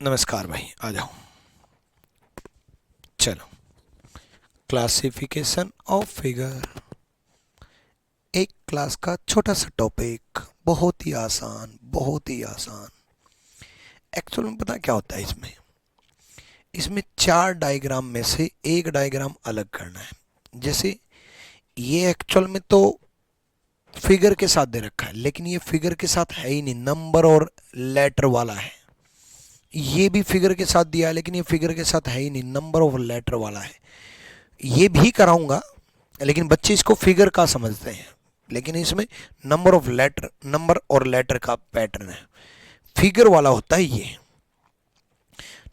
नमस्कार भाई, आ जाओ। चलो, क्लासिफिकेशन ऑफ फिगर, एक क्लास का छोटा सा टॉपिक, बहुत ही आसान, बहुत ही आसान। एक्चुअल में पता क्या होता है इसमें इसमें चार डायग्राम में से एक डायग्राम अलग करना है। जैसे ये एक्चुअल में तो फिगर के साथ दे रखा है, लेकिन ये फिगर के साथ है ही नहीं, नंबर और लेटर वाला है। ये भी फिगर के साथ दिया है, लेकिन ये फिगर के साथ है ही नहीं, नंबर और लेटर वाला है। ये भी कराऊंगा, लेकिन बच्चे इसको फिगर का समझते हैं, लेकिन इसमें नंबर ऑफ लेटर, नंबर और लेटर का पैटर्न है। फिगर वाला होता है ये,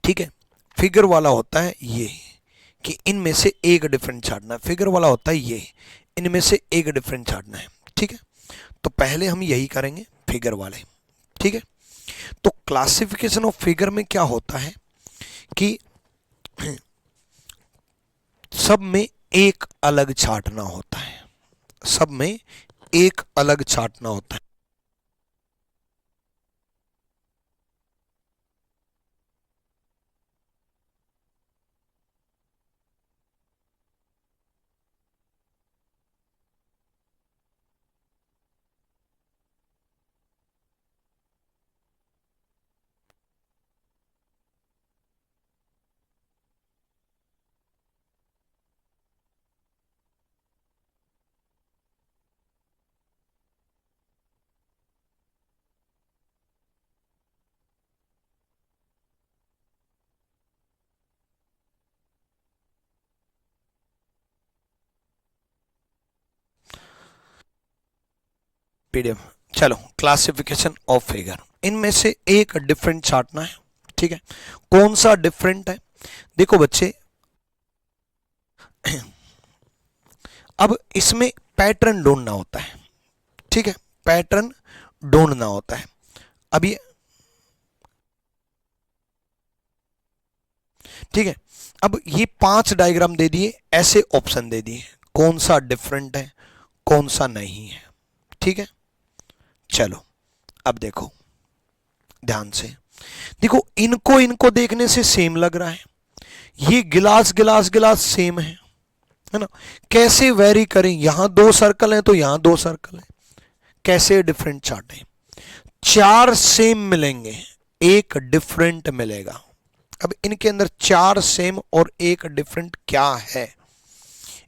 ठीक है। फिगर वाला होता है ये कि इनमें से एक डिफरेंट छाटना है। फिगर वाला होता है ये, इनमें से एक डिफरेंट छाटना है, ठीक है। तो पहले हम यही करेंगे, फिगर वाले, ठीक है। तो क्लासिफिकेशन ऑफ फिगर में क्या होता है कि सब में एक अलग छाटना होता है, सब में एक अलग छाटना होता है। पीडीएफ, चलो, क्लासिफिकेशन ऑफ फिगर, इनमें से एक डिफरेंट छाटना है, ठीक है। कौन सा डिफरेंट है? देखो बच्चे, अब इसमें पैटर्न ढूंढना होता है, ठीक है, पैटर्न ढूंढना होता है। अब ये, ठीक है, अब ये 5 डायग्राम दे दिए, ऐसे ऑप्शन दे दिए, कौन सा डिफरेंट है, कौन सा नहीं है, ठीक है। चलो, अब देखो ध्यान से, देखो इनको इनको देखने से सेम लग रहा है, ये गिलास गिलास गिलास सेम है ना। कैसे वेरी करें, यहां 2 सर्कल हैं तो यहां 2 सर्कल हैं, कैसे डिफरेंट चार्ट 4 सेम मिलेंगे, एक डिफरेंट मिलेगा। अब इनके अंदर 4 सेम और एक डिफरेंट क्या है?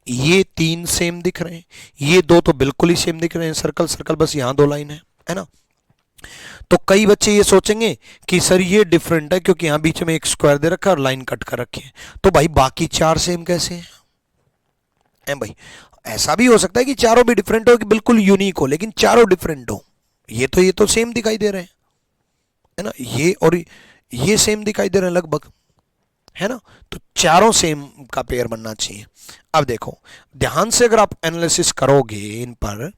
ये 3 सेम दिख रहे हैं, ये 2 तो बिल्कुल ही सेम दिख रहे हैं, सर्कल सर्कल, बस यहां 2 लाइन है ना। तो कई बच्चे ये सोचेंगे कि सर ये डिफरेंट है क्योंकि यहां बीच में एक स्क्वायर दे रखा है और लाइन कट कर रखी है। तो भाई बाकी 4 सेम कैसे हैं भाई? ऐसा भी हो सकता है कि चारों भी डिफरेंट हो, कि बिल्कुल यूनिक हो, लेकिन चारों डिफरेंट हो। ये तो सेम दिखाई दे रहे हैं, है ना, ये और ये सेम दिखाई दे रहे हैं लगभग, है ना। तो चारों सेम का पेयर बनना चाहिए। अब देखो ध्यान से, अगर आप एनालिसिस करोगे इन पर,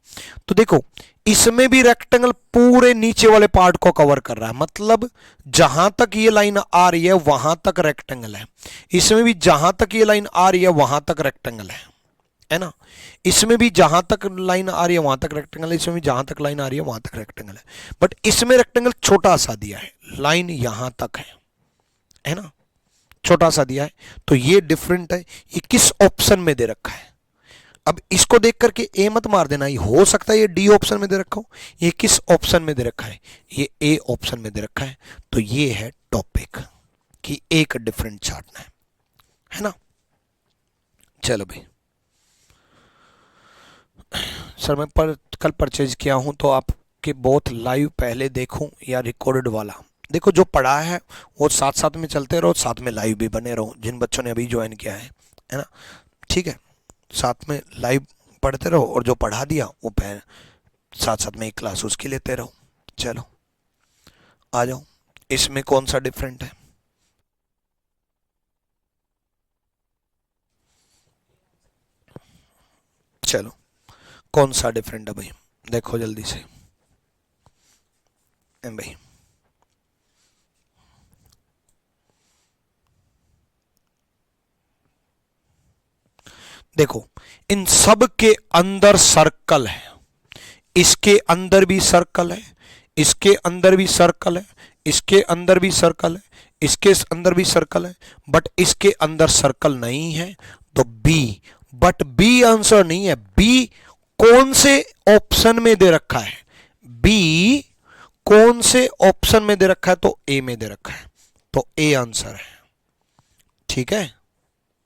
तो देखो इसमें भी रेक्टेंगल पूरे नीचे वाले पार्ट को कवर कर रहा है, मतलब जहां तक ये लाइन आ रही है वहां तक रेक्टेंगल है। इसमें भी जहां तक ये लाइन आ रही है वहां तक रेक्टेंगल है ना। इसमें भी जहां तक लाइन आ रही है वहां तक रेक्टेंगल है, इसमें भी जहां तक लाइन आ रही है वहां तक रेक्टेंगल है। बट इसमें रेक्टेंगल छोटा सा दिया है, लाइन यहां तक है ना, छोटा सा दिया है। तो ये डिफरेंट है, ये किस ऑप्शन में दे रखा है? अब इसको देख करके ए मत मार देना, ये हो सकता है ये डी ऑप्शन में दे रखा हो। ये किस ऑप्शन में दे रखा है? ये ए ऑप्शन में दे रखा है। तो ये है टॉपिक कि एक डिफरेंट छाटना है ना। चलो भाई, सर मैं कल परचेज किया हूं, तो आपके बहुत लाइव पहले देखूं या रिकॉर्डेड वाला? देखो जो पढ़ा है वो साथ साथ में चलते रहो, साथ में लाइव भी बने रहो, जिन बच्चों ने अभी ज्वाइन किया है ना, ठीक है। साथ में लाइव पढ़ते रहो, और जो पढ़ा दिया वो साथ साथ में एक क्लास उसकी लेते रहो। चलो आ जाओ, इसमें कौन सा डिफरेंट है? चलो, कौन सा डिफरेंट है भाई? देखो जल्दी से भाई, देखो इन सब के अंदर सर्कल है, इसके अंदर भी सर्कल है, इसके अंदर भी सर्कल है, इसके अंदर भी सर्कल है, इसके अंदर भी सर्कल है बट इसके अंदर सर्कल नहीं है, तो बी। बट बी आंसर नहीं है। बी कौन से ऑप्शन में दे रखा है? बी कौन से ऑप्शन में दे रखा है? तो ए में दे रखा है, तो ए आंसर है। ठीक है,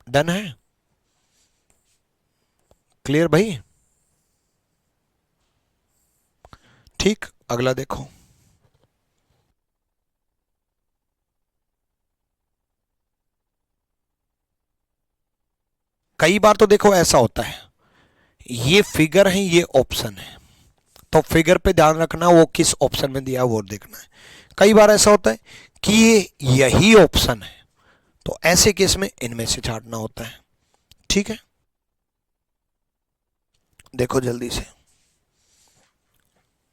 डन है, क्लियर भाई? ठीक, अगला देखो। कई बार तो देखो ऐसा होता है, ये फिगर है, ये ऑप्शन है, तो फिगर पे ध्यान रखना वो किस ऑप्शन में दिया वो देखना है। कई बार ऐसा होता है कि ये यही ऑप्शन है, तो ऐसे केस में इनमें से छांटना होता है। ठीक है, देखो जल्दी से,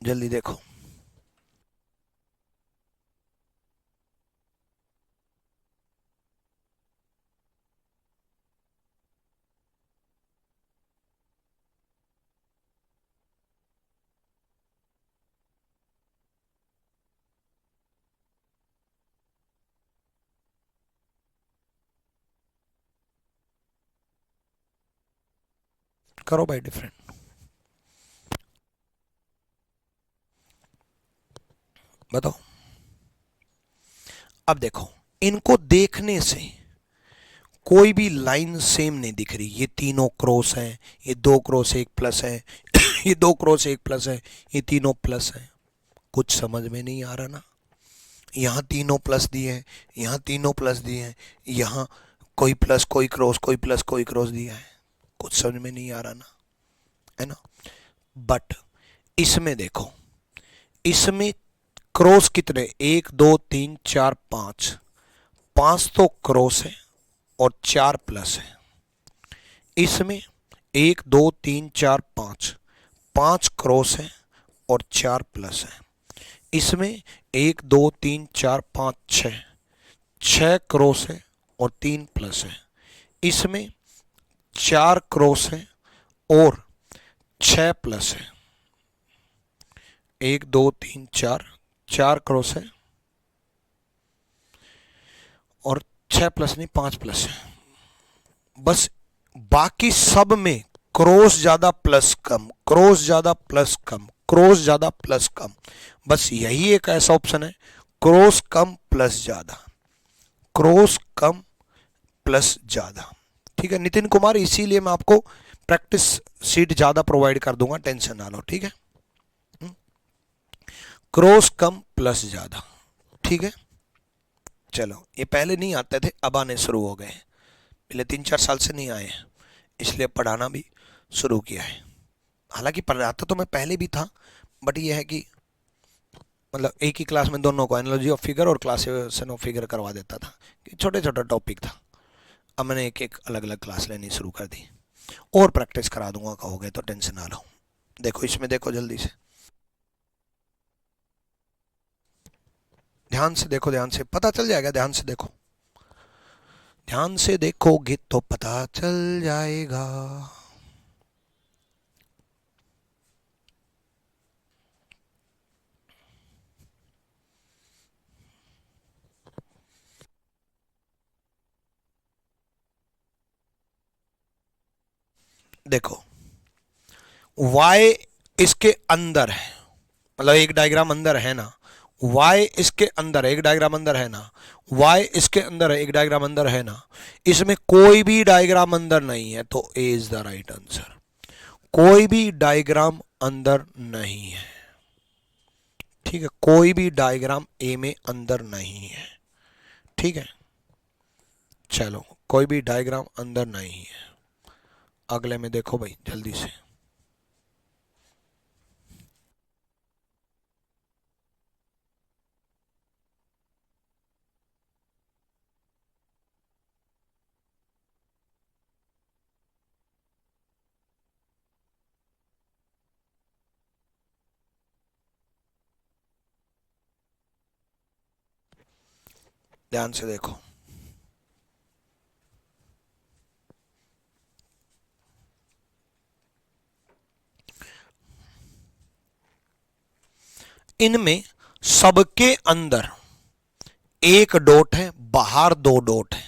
जल्दी देखो। करो भाई डिफरेंट, बताओ। अब देखो, इनको देखने से कोई भी लाइन सेम नहीं दिख रही। ये तीनों क्रॉस हैं, ये दो क्रॉस एक प्लस है, ये दो क्रॉस एक प्लस है, ये तीनों प्लस है। कुछ समझ में नहीं आ रहा ना? यहाँ तीनों प्लस दिए हैं, यहाँ तीनों प्लस दिए हैं, यहाँ कोई प्लस कोई क्रॉस, कोई प्लस कोई क्रॉस दिया है। कुछ समझ में नहीं आ रहा ना, है ना? बट इसमें देखो, इसमें क्रॉस कितने? एक दो तीन चार पांच, पांच तो क्रॉस है और चार प्लस है। इसमें एक दो तीन चार पांच, पांच क्रॉस है और चार प्लस है। इसमें एक दो तीन चार पांच छः, छः क्रॉस है और तीन प्लस है। इसमें चार क्रॉस है और छः प्लस है। एक दो तीन चार, चार क्रॉस है और छः प्लस नहीं, पांच प्लस है। बस बाकी सब में क्रॉस ज्यादा प्लस कम, क्रॉस ज्यादा प्लस कम, क्रॉस ज्यादा प्लस कम। बस यही एक ऐसा ऑप्शन है, क्रॉस कम प्लस ज्यादा, क्रॉस कम प्लस ज्यादा। ठीक है नितिन कुमार, इसीलिए मैं आपको प्रैक्टिस सीट ज्यादा प्रोवाइड कर दूंगा, टेंशन ना लो। ठीक है, क्रॉस कम प्लस ज्यादा। ठीक है, चलो ये पहले नहीं आते थे, अब आने शुरू हो गए। पहले 3-4 साल से नहीं आए हैं, इसलिए पढ़ाना भी शुरू किया है। हालांकि पढ़ाता तो मैं पहले भी था, बट ये है कि मतलब एक ही क्लास में दोनों को एनालॉजी ऑफ फिगर और क्लासिफिकेशन ऑफ फिगर करवा देता था, कि छोटे छोटे टॉपिक था। अब मैंने एक एक अलग अलग क्लास लेनी शुरू कर दी, और प्रैक्टिस करा दूंगा कहोगे तो, टेंशन ना लो। देखो इसमें देखो जल्दी से, ध्यान से देखो, ध्यान से पता चल जाएगा, ध्यान से देखो, ध्यान से देखोगे तो पता चल जाएगा। देखो y इसके अंदर है, मतलब एक डायग्राम अंदर है ना, y इसके अंदर है, एक डायग्राम अंदर है ना, y इसके अंदर है, एक डायग्राम अंदर है ना। इसमें कोई भी डायग्राम अंदर नहीं है, तो a is the right answer. कोई भी डायग्राम अंदर नहीं है। ठीक है, कोई भी डायग्राम ए में अंदर नहीं है। ठीक है, चलो कोई भी डायग्राम अंदर नहीं है। अगले में देखो भाई जल्दी से, ध्यान से देखो। इनमें सबके अंदर एक डॉट है, बाहर दो डॉट है,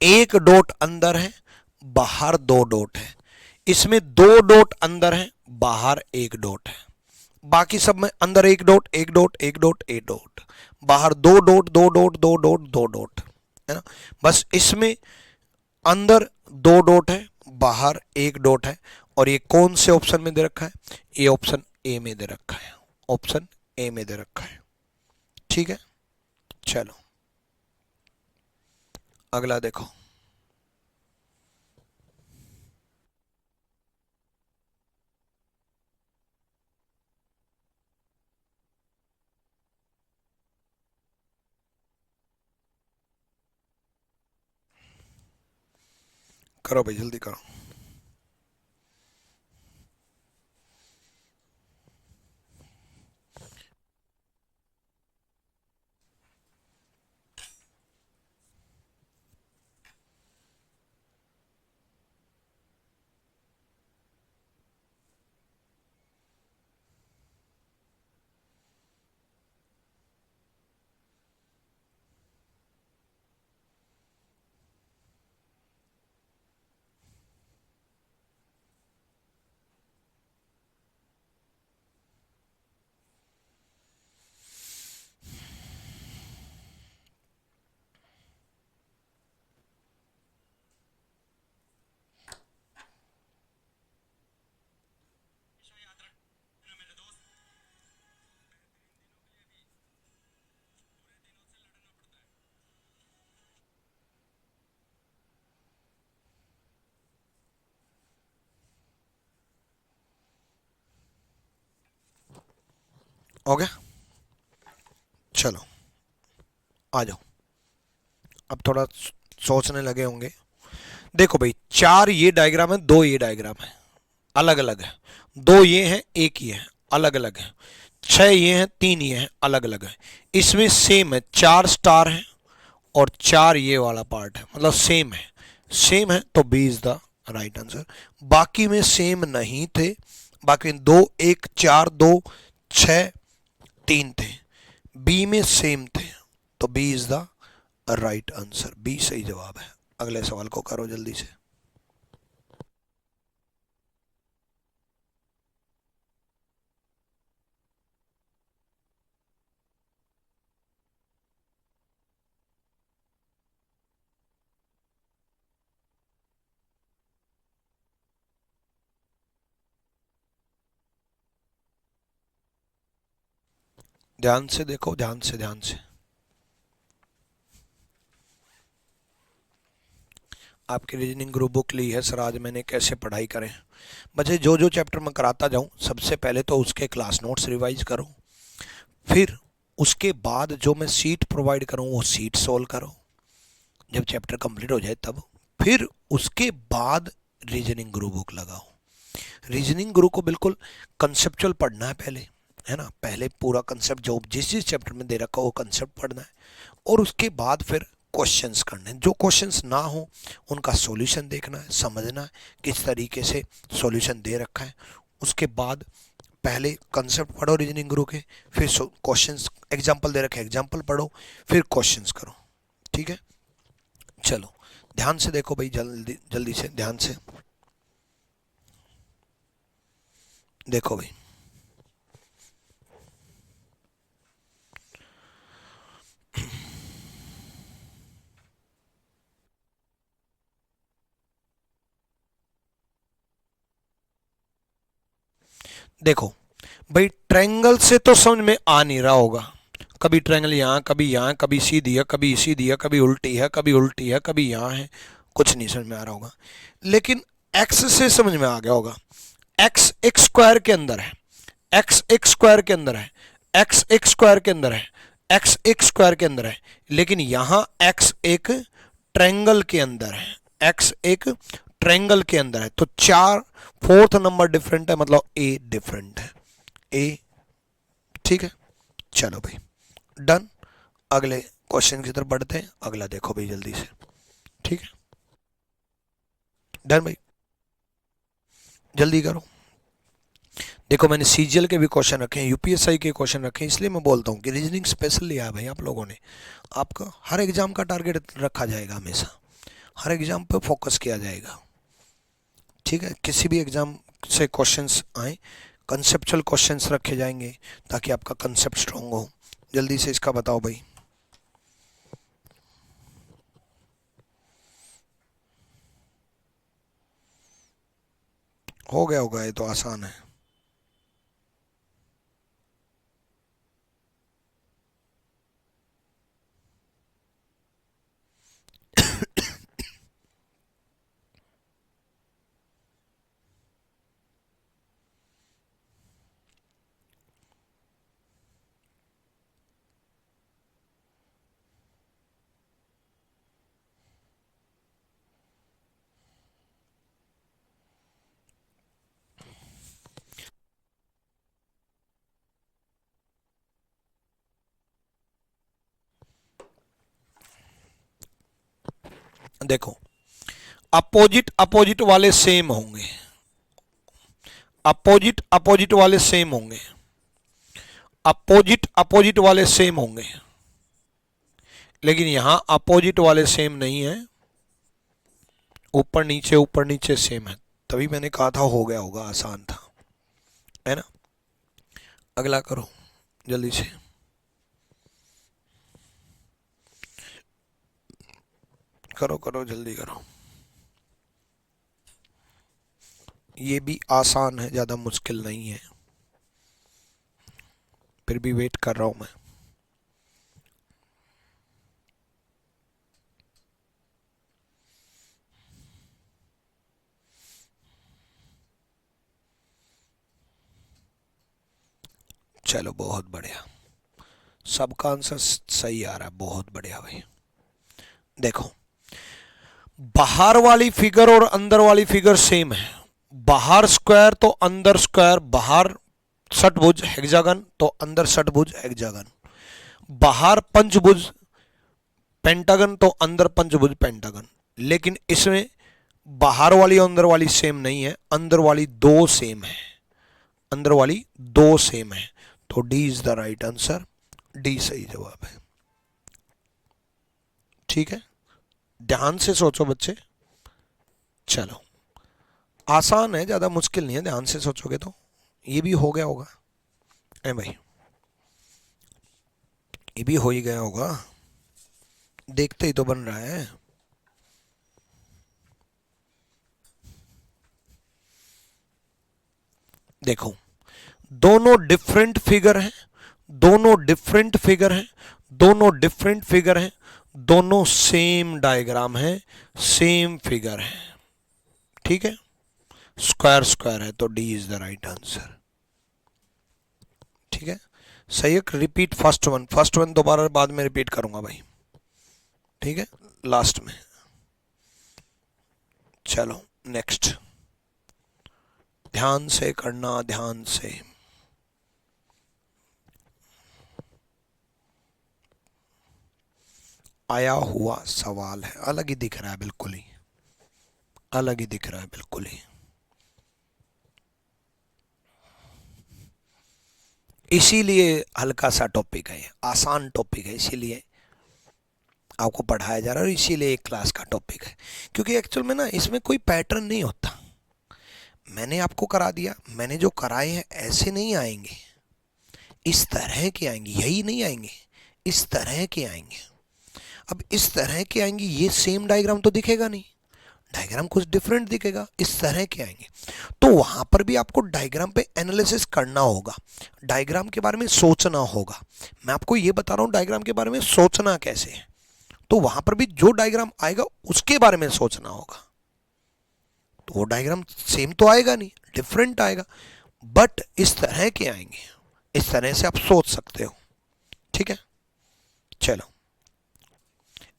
एक डॉट अंदर है, बाहर दो डॉट है, इसमें दो डॉट अंदर है, बाहर एक डॉट है, बाकी सब में अंदर एक डॉट एक डॉट एक डॉट एक डॉट, बाहर दो डॉट दो डॉट दो डॉट दो डॉट, है ना। बस इसमें अंदर दो डॉट है, बाहर एक डॉट है, और ये कौन से ऑप्शन में दे रखा है, ये ऑप्शन ए में दे रखा है, ऑप्शन ए में दे रखा है। ठीक है, चलो अगला देखो। करो भाई जल्दी करो। हो गया, चलो आ जाओ। अब थोड़ा सोचने लगे होंगे। देखो भाई, चार ये डायग्राम है, दो ये डायग्राम है, अलग अलग है। दो ये हैं, एक ये है, अलग अलग है। छह ये हैं, तीन ये हैं, अलग अलग है। इसमें सेम है, चार स्टार है और चार ये वाला पार्ट है, मतलब सेम है। सेम है तो B is the right answer. बाकी में सेम नहीं थे, बाकी में दो एक चार दो छ तीन थे, बी में सेम थे, तो B is the right answer, B सही जवाब है। अगले सवाल को करो जल्दी से। ध्यान से देखो, ध्यान से ध्यान से। आपकी रीजनिंग ग्रुप बुक ली है सर, आज मैंने कैसे पढ़ाई करें। बच्चे जो जो चैप्टर मैं कराता जाऊं, सबसे पहले तो उसके क्लास नोट्स रिवाइज करो, फिर उसके बाद जो मैं सीट प्रोवाइड करूं वो सीट सोल्व करो जब चैप्टर कंप्लीट हो जाए तब। फिर उसके बाद रीजनिंग गुरु बुक लगाओ। रीजनिंग गुरु को बिल्कुल कंसेप्चुअल पढ़ना है पहले, है ना। पहले पूरा कंसेप्ट जो जिस जिस चैप्टर में दे रखा हो वो कंसेप्ट पढ़ना है, और उसके बाद फिर क्वेश्चंस करने हैं। जो क्वेश्चंस ना हो उनका सॉल्यूशन देखना है, समझना है किस तरीके से सॉल्यूशन दे रखा है। उसके बाद पहले कंसेप्ट पढ़ो रीजनिंग गुरु के, फिर क्वेश्चंस, एग्जाम्पल दे रखे एग्जाम्पल पढ़ो, फिर क्वेश्चंस करो। ठीक है, चलो ध्यान से देखो भाई, जल्दी जल्दी से ध्यान से देखो भाई। देखो भाई, ट्रायंगल से तो समझ में आ नहीं रहा होगा। कभी ट्रायंगल यहाँ, कभी यहाँ, कभी सीधी है, कभी सीधी है, कभी उल्टी है, कभी उल्टी है, कभी यहाँ है, कुछ नहीं समझ में आ रहा होगा। लेकिन एक्स से समझ में आ गया होगा। एक्स एक स्क्वायर के अंदर है, एक्स एक स्क्वायर के अंदर है, एक्स एक स्क्वायर के अंदर है, एक्स एक स्क्वायर के अंदर है, लेकिन यहां एक्स एक ट्रायंगल के अंदर है, एक्स एक ट्रायंगल के अंदर है, तो चार फोर्थ नंबर डिफरेंट है, मतलब ए डिफरेंट है, ए। ठीक है, चलो भाई डन। अगले क्वेश्चन की तरफ बढ़ते हैं। अगला देखो भाई जल्दी से। ठीक है, डन भाई, जल्दी करो। देखो मैंने सीजीएल के भी क्वेश्चन रखे हैं, यूपीएसआई के क्वेश्चन रखे हैं, इसलिए मैं बोलता हूँ कि रीजनिंग स्पेशल लिया है भाई आप लोगों ने। आपका हर एग्जाम का टारगेट रखा जाएगा, हमेशा हर एग्जाम पे फोकस किया जाएगा, ठीक है। किसी भी एग्जाम से क्वेश्चंस आए, कंसेप्चुअल क्वेश्चंस रखे जाएंगे ताकि आपका कंसेप्ट स्ट्रांग हो। जल्दी से इसका बताओ भाई। हो गया होगा, ये तो आसान है। देखो, अपोजिट अपोजिट वाले सेम होंगे, अपोजिट अपोजिट वाले सेम होंगे, अपोजिट अपोजिट वाले सेम होंगे, लेकिन यहां अपोजिट वाले सेम नहीं है, ऊपर नीचे सेम है। तभी मैंने कहा था हो गया होगा, आसान था, है ना। अगला करो जल्दी से। करो करो जल्दी करो। ये भी आसान है, ज़्यादा मुश्किल नहीं है, फिर भी वेट कर रहा हूं मैं। चलो बहुत बढ़िया, सबका आंसर सही आ रहा है, बहुत बढ़िया भाई। देखो, बाहर वाली फिगर और अंदर वाली फिगर सेम है। बाहर स्क्वायर तो अंदर स्क्वायर, बाहर षटभुज हेक्सागन तो अंदर षटभुज हेक्सागन, बाहर पंचभुज पेंटागन तो अंदर पंचभुज पेंटागन। लेकिन इसमें बाहर वाली और अंदर वाली सेम नहीं है, अंदर वाली दो सेम है, अंदर वाली दो सेम है। तो D is the right answer, D सही जवाब है, ठीक है। ध्यान से सोचो बच्चे। चलो, आसान है, ज़्यादा मुश्किल नहीं है, ध्यान से सोचोगे तो ये भी हो गया होगा। ए भाई, ये भी हो ही गया होगा, देखते ही तो बन रहा है। देखो, दोनों डिफरेंट फिगर हैं, दोनों डिफरेंट फिगर हैं, दोनों डिफरेंट फिगर हैं, दोनों सेम डायग्राम है, सेम फिगर है, ठीक है। स्क्वायर स्क्वायर है, तो D is the right answer, ठीक है। सही है। रिपीट फर्स्ट वन दोबारा बाद में रिपीट करूंगा भाई, ठीक है, लास्ट में। चलो नेक्स्ट, ध्यान से करना, ध्यान से। आया हुआ सवाल है, अलग ही दिख रहा है, बिल्कुल ही अलग ही दिख रहा है, बिल्कुल ही। इसीलिए हल्का सा टॉपिक है, आसान टॉपिक है, इसीलिए आपको पढ़ाया जा रहा है, और इसीलिए एक क्लास का टॉपिक है। क्योंकि एक्चुअल में ना इसमें कोई पैटर्न नहीं होता, मैंने आपको करा दिया, मैंने जो कराए हैं ऐसे नहीं आएंगे, इस तरह के आएंगे, यही नहीं आएंगे, इस तरह के आएंगे। अब इस तरह के आएंगे, ये सेम डायग्राम तो दिखेगा नहीं, डायग्राम कुछ डिफरेंट दिखेगा, इस तरह के आएंगे। तो वहां पर भी आपको डायग्राम पे एनालिसिस करना होगा, डायग्राम के बारे में सोचना होगा। मैं आपको ये बता रहा हूं डायग्राम के बारे में सोचना कैसे है, तो वहां पर भी जो डायग्राम आएगा उसके बारे में सोचना होगा। तो वो डायग्राम सेम तो आएगा नहीं, डिफरेंट आएगा, बट इस तरह के आएंगे, इस तरह से आप सोच सकते हो, ठीक है। चलो,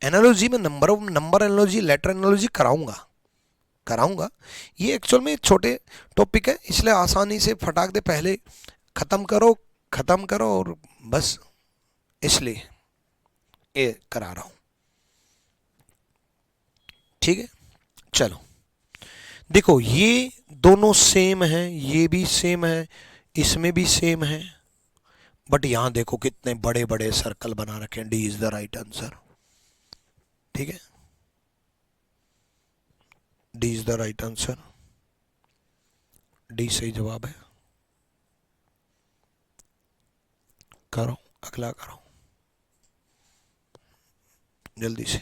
एनालॉजी में नंबर एनालॉजी, लेटर एनालॉजी कराऊंगा। ये एक्चुअल में छोटे टॉपिक है, इसलिए आसानी से फटाक दे पहले खत्म करो और बस, इसलिए ये करा रहा हूं, ठीक है। चलो देखो, ये दोनों सेम है, ये भी सेम है, इसमें भी सेम है, बट यहां देखो कितने बड़े बड़े सर्कल बना रखे हैं। D is the right answer. ठीक है, D is the right answer. D सही जवाब है। करो, अगला करो जल्दी से।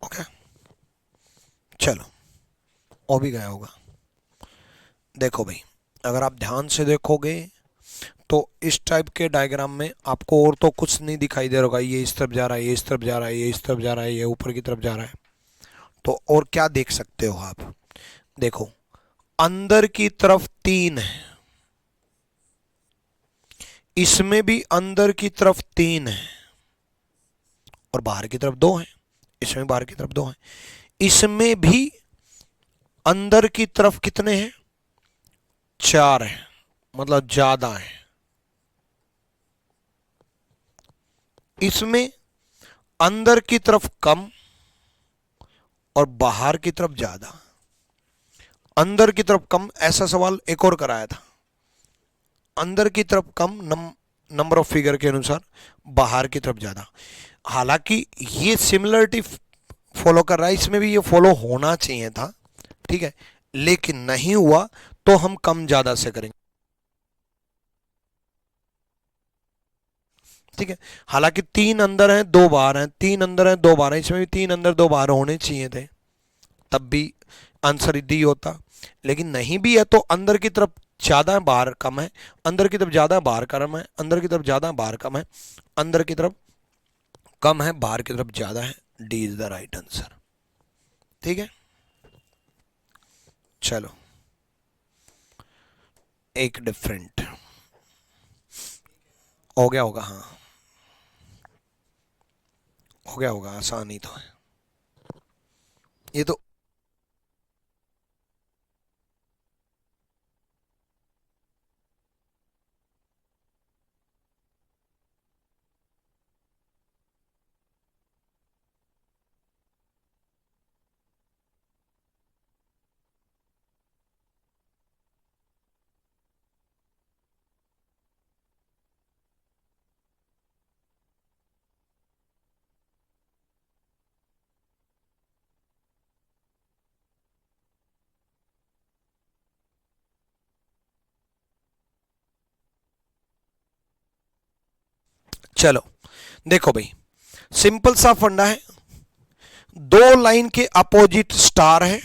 ओके, चलो, वो भी गया होगा। देखो भाई, अगर आप ध्यान से देखोगे तो इस टाइप के डायग्राम में आपको और तो कुछ नहीं दिखाई दे रहा होगा। ये इस तरफ जा रहा है, ये इस तरफ जा रहा है, ये इस तरफ जा रहा है, ये ऊपर की तरफ जा रहा है। तो और क्या देख सकते हो आप? देखो, अंदर की तरफ 3 है, इसमें भी अंदर की तरफ 3 है, और बाहर की तरफ 2 है। इसमें बाहर की तरफ 2 है। इसमें भी अंदर की तरफ कितने हैं? 4 है, मतलब ज्यादा है। इसमें अंदर की तरफ कम और बाहर की तरफ ज्यादा। अंदर की तरफ कम, ऐसा सवाल एक और कराया था। अंदर की तरफ कम नंबर ऑफ फिगर के अनुसार, बाहर की तरफ ज्यादा। हालांकि ये सिमिलरिटी फॉलो कर रहा है, इसमें भी ये फॉलो होना चाहिए था, ठीक है, लेकिन नहीं हुआ, तो हम कम ज्यादा से करेंगे। ठीक है, हालांकि 3 अंदर हैं 2 बाहर हैं, 3 अंदर हैं 2 बाहर हैं, इसमें भी 3 अंदर 2 बाहर होने चाहिए थे, तब भी आंसर डी होता। लेकिन नहीं भी है तो अंदर की तरफ ज्यादा है बाहर कम है, अंदर की तरफ ज्यादा है बाहर कम है, अंदर की तरफ ज्यादा है बाहर कम है, अंदर की तरफ कम है बाहर की तरफ ज्यादा है। D is the right answer. ठीक है, चलो, एक डिफरेंट हो गया होगा। हाँ, हो गया होगा, आसान ही तो है ये तो। चलो देखो भाई, सिंपल सा फंडा है। 2 लाइन के अपोजिट स्टार है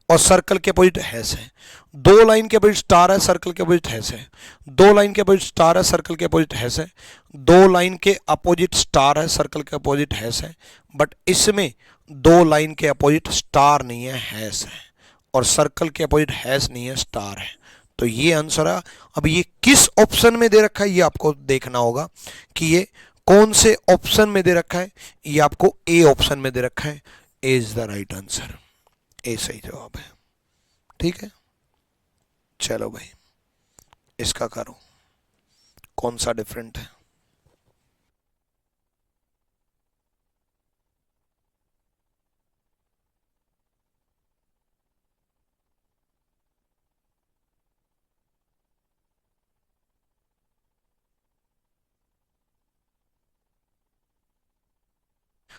और सर्कल के अपोजिट हैश है। 2 लाइन के अपोजिट स्टार है, सर्कल के अपोजिट हैश है। 2 लाइन के अपोजिट स्टार है, सर्कल के अपोजिट हैश है। 2 लाइन के अपोजिट स्टार है, सर्कल के अपोजिट हैश है। बट इसमें 2 लाइन के अपोजिट स्टार नहीं है, हैश है, और सर्कल के अपोजिट हैश नहीं है, स्टार है। तो ये आंसर है। अब ये किस ऑप्शन में दे रखा है ये आपको देखना होगा कि ये कौन से ऑप्शन में दे रखा है। ये आपको ए ऑप्शन में दे रखा है। ए इज द राइट आंसर। ए सही जवाब है। ठीक है, चलो भाई, इसका करो, कौन सा डिफरेंट है।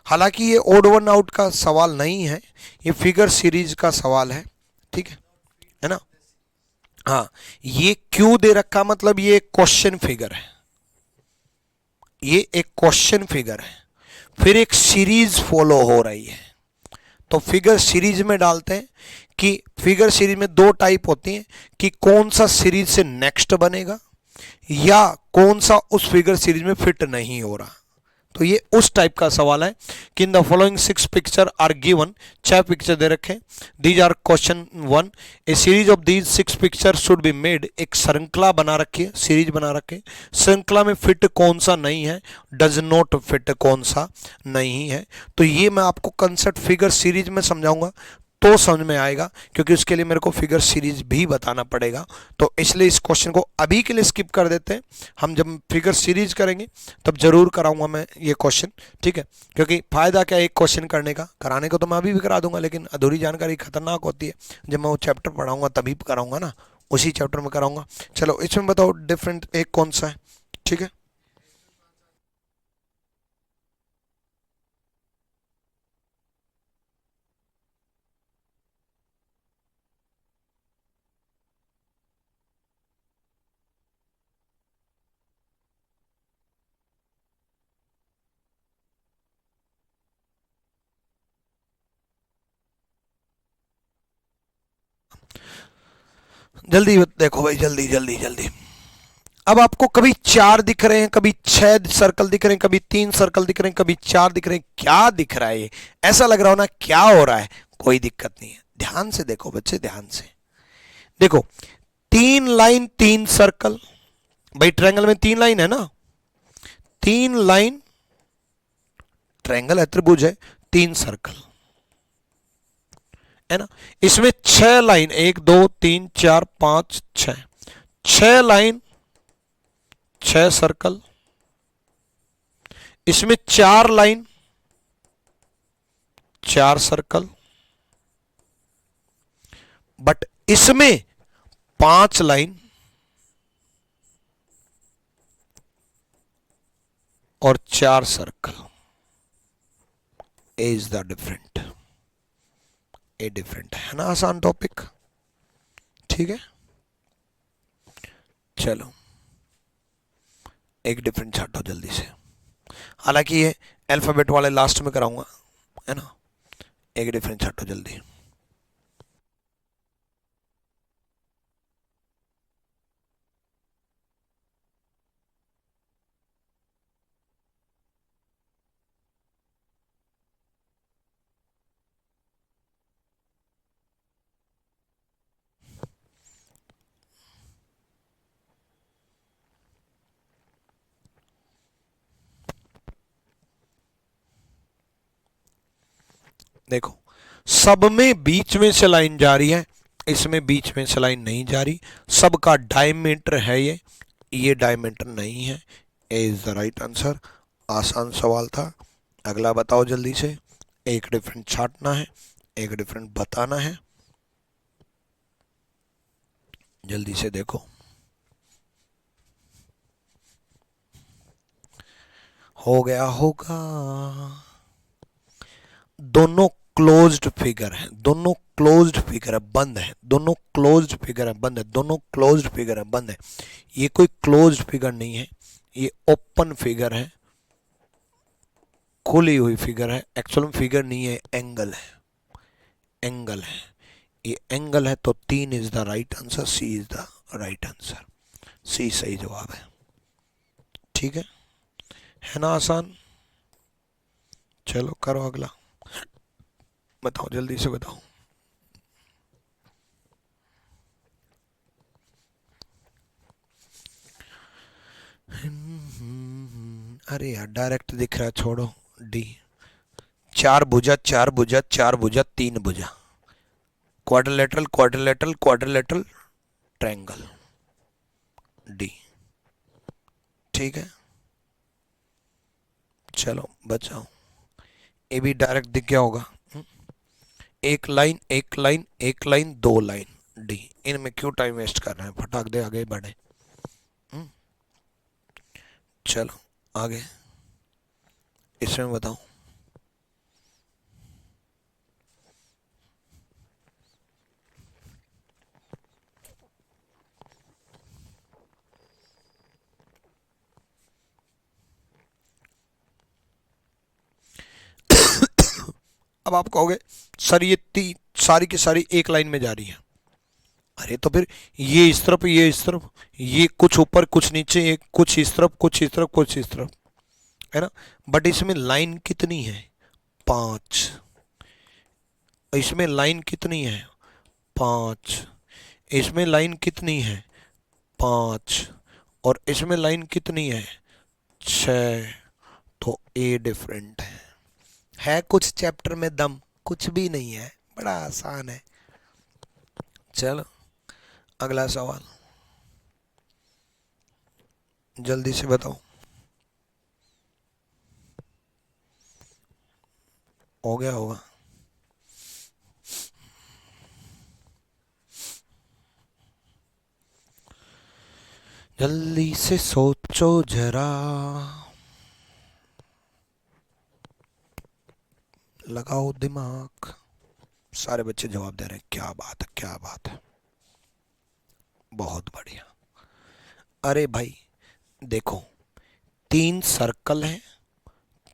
हालांकि ये ओड वन आउट का सवाल नहीं है, ये फिगर सीरीज का सवाल है, ठीक है ना। हाँ, ये क्यों दे रखा, मतलब ये एक क्वेश्चन फिगर है, ये एक क्वेश्चन फिगर है, फिर एक सीरीज फॉलो हो रही है, तो फिगर सीरीज में डालते हैं कि फिगर सीरीज में दो टाइप होती हैं कि कौन सा सीरीज से नेक्स्ट बनेगा या कौन सा उस फिगर सीरीज में फिट नहीं हो रहा। तो ये उस टाइप का सवाल है कि in the following 6 picture are given, 6 picture दे रखे, these are question 1, a series of these 6 picture should be made, एक श्रृंखला बना रखी है, सीरीज बना रखी, श्रृंखला में फिट कौन सा नहीं है, डज नॉट फिट कौन सा नहीं है। तो ये मैं आपको कंसेप्ट फिगर सीरीज में समझाऊंगा तो समझ में आएगा, क्योंकि उसके लिए मेरे को फिगर सीरीज भी बताना पड़ेगा। तो इसलिए इस क्वेश्चन को अभी के लिए स्किप कर देते हैं, हम जब फिगर सीरीज करेंगे तब जरूर कराऊंगा मैं ये क्वेश्चन, ठीक है। क्योंकि फायदा क्या है एक क्वेश्चन करने का, कराने को तो मैं अभी भी करा दूंगा, लेकिन अधूरी जानकारी खतरनाक होती है, जब मैं वो चैप्टर पढ़ाऊंगा तभी कराऊंगा ना, उसी चैप्टर में कराऊंगा। चलो इसमें बताओ डिफरेंट एक कौन सा है, ठीक है। जल्दी देखो भाई, जल्दी जल्दी जल्दी। अब आपको कभी 4 दिख रहे हैं, कभी 6 सर्कल दिख रहे हैं, कभी 3 सर्कल दिख रहे हैं, कभी 4 दिख रहे हैं, क्या दिख रहा है ये, ऐसा लग रहा हो ना क्या हो रहा है। कोई दिक्कत नहीं है, ध्यान से देखो बच्चे, ध्यान से देखो। 3 लाइन 3 सर्कल, भाई ट्रायंगल में 3 लाइन है ना, 3 लाइन, ट्रायंगल है, त्रिभुज है, 3 सर्कल है ना। इसमें 6 लाइन, 1 2 3 4 5 6, 6 लाइन 6 सर्कल, इसमें 4 लाइन 4 सर्कल, बट इसमें 5 लाइन और 4 circle. A is the different, a different है ना, आसान टॉपिक, ठीक है। चलो एक डिफरेंट छाटो जल्दी से, हालांकि ये अल्फाबेट वाले लास्ट में कराऊंगा, है ना। एक डिफरेंट छाटो जल्दी। देखो, सब में बीच में से लाइन जा रही है, इसमें बीच में से लाइन नहीं जा रही, सबका डायमीटर है ये डायमीटर नहीं है। ए इज द राइट आंसर। आसान सवाल था। अगला बताओ जल्दी से, एक डिफरेंट छाटना है, एक डिफरेंट बताना है, जल्दी से देखो। हो गया होगा। दोनों क्लोज्ड फिगर है, दोनों क्लोज्ड फिगर है, बंद है, दोनों क्लोज्ड फिगर है, बंद है, दोनों क्लोज्ड फिगर है, बंद है। ये कोई क्लोज्ड फिगर नहीं है, ये ओपन फिगर है, खुली हुई फिगर है, एक्चुअल में फिगर नहीं है, एंगल है, एंगल है, ये एंगल है। तो 3 is the right answer, C is the right answer, C सही जवाब है, ठीक है ना, आसान। चलो करो अगला, बताओ जल्दी से बताओ। अरे यार डायरेक्ट दिख रहा है, छोड़ो। डी, 4 भुजा 4 भुजा 4 भुजा 3 भुजा, quadrilateral quadrilateral quadrilateral triangle, D, ठीक है। चलो बचाओ, ए भी डायरेक्ट दिख गया होगा। एक लाइन एक लाइन एक लाइन 2 लाइन, डी। इनमें क्यों टाइम वेस्ट कर रहे हैं, फटाक दे आगे बढ़े। चलो आगे, इसमें बताओ। अब आप कहोगे सर ये सारी की सारी एक लाइन में जा रही है। अरे तो फिर ये इस तरफ, ये इस तरफ, ये कुछ ऊपर कुछ नीचे, एक कुछ इस तरफ कुछ इस तरफ कुछ इस तरफ, है ना। बट इसमें लाइन कितनी है? 5। इसमें लाइन कितनी है? 5। इसमें लाइन कितनी है? 5। और इसमें लाइन कितनी है? 6। तो ए डिफरेंट है कुछ चैप्टर में दम, कुछ भी नहीं है, बड़ा आसान है। चलो अगला सवाल जल्दी से बताओ। हो गया होगा। जल्दी से सोचो जरा, लगाओ दिमाग। सारे बच्चे जवाब दे रहे हैं, क्या बात है क्या बात है, बहुत बढ़िया। अरे भाई देखो, 3 सर्कल है,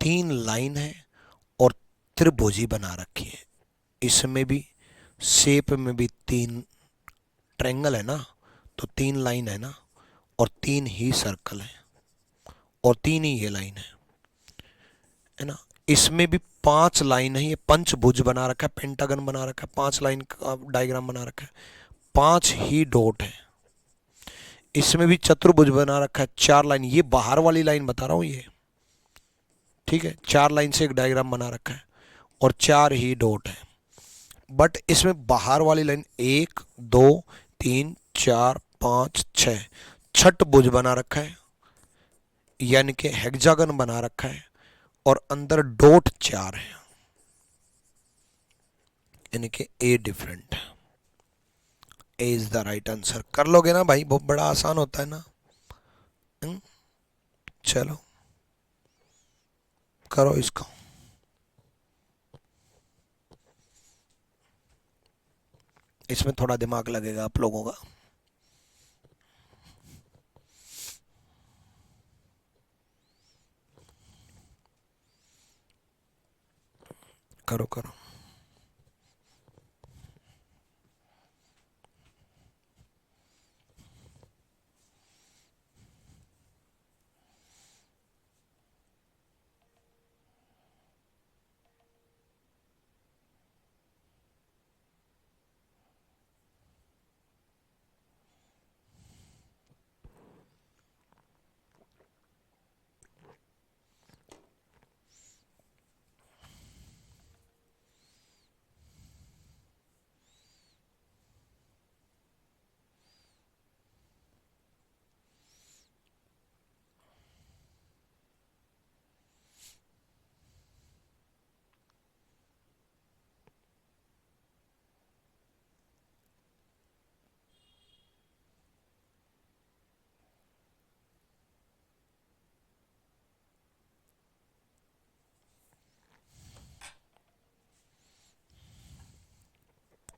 3 लाइन है और त्रिभुजी बना रखी है। इसमें भी शेप में भी 3 ट्रायंगल है ना, तो 3 लाइन है ना, और 3 ही सर्कल है और 3 ही ये लाइन है ना। इसमें भी 5 लाइन है, ये पंचभुज बना रखा है, पेंटागन बना रखा है, 5 लाइन का डायग्राम बना रखा है, 5 ही डॉट है। इसमें भी चतुर्भुज बना रखा है, 4 लाइन, ये बाहर वाली लाइन बता रहा हूं ये, ठीक है, 4 लाइन से एक डायग्राम बना रखा है और 4 ही डॉट है। बट इसमें बाहर वाली लाइन 1 2 3 4 5 6, छठ भुज बना रखा है, यानी कि हेक्सागन बना रखा है, और अंदर डॉट 4 है, यानी कि ए डिफरेंट है। ए इज द राइट आंसर। कर लोगे ना भाई, बहुत बड़ा आसान होता है ना। चलो करो इसको। इसमें थोड़ा दिमाग लगेगा आप लोगों का। करो करो।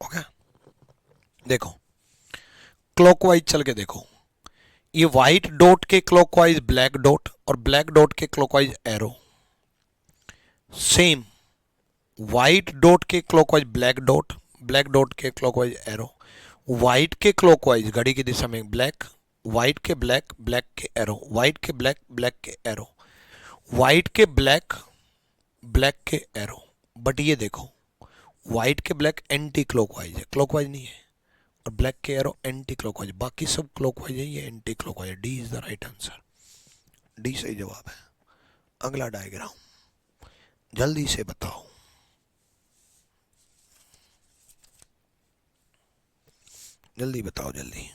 ओके देखो, क्लॉकवाइज चल के देखो, ये व्हाइट डॉट के क्लॉकवाइज ब्लैक डॉट और ब्लैक डॉट के clockwise arrow, same white dot के clockwise black dot, black dot के क्लॉकवाइज एरो, व्हाइट के क्लॉकवाइज घड़ी की दिशा में ब्लैक, व्हाइट के ब्लैक, ब्लैक के एरो, व्हाइट के ब्लैक, ब्लैक के एरो, व्हाइट के ब्लैक, ब्लैक के एरो। बट ये देखो, व्हाइट के ब्लैक एंटी क्लॉकवाइज है, क्लॉकवाइज नहीं है, और ब्लैक के एरो एंटी क्लॉकवाइज, बाकी सब क्लॉकवाइज है, ये एंटी क्लॉकवाइज है। D is the right answer, D सही जवाब है। अगला डायग्राम जल्दी से बताओ, जल्दी बताओ जल्दी।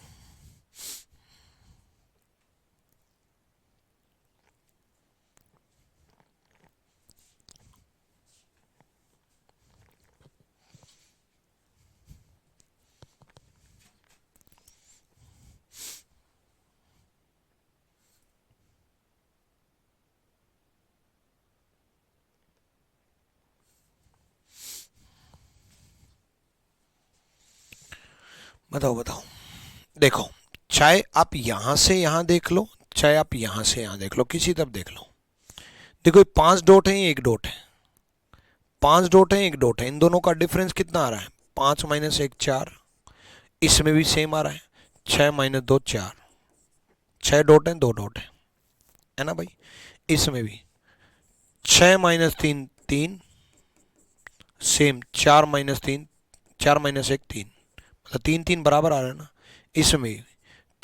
बताओ बताओ। देखो, चाहे आप यहां से यहां देख लो, चाहे आप यहां से यहां देख लो, किसी तरफ देख लो, देखो ये 5 डॉट है, 1 डॉट है, 5 डॉट है, 1 डॉट है, इन दोनों का डिफरेंस कितना आ रहा है? 5 माइनस 1 4। इसमें भी सेम आ रहा है, 6 माइनस 2 4। 6 डॉट है, 2 डॉट है ना भाई। इसमें भी 6 माइनस 3 3, सेम 4 माइनस 3, 4 माइनस 1 3, मतलब 3 3 बराबर आ रहा है ना। इसमें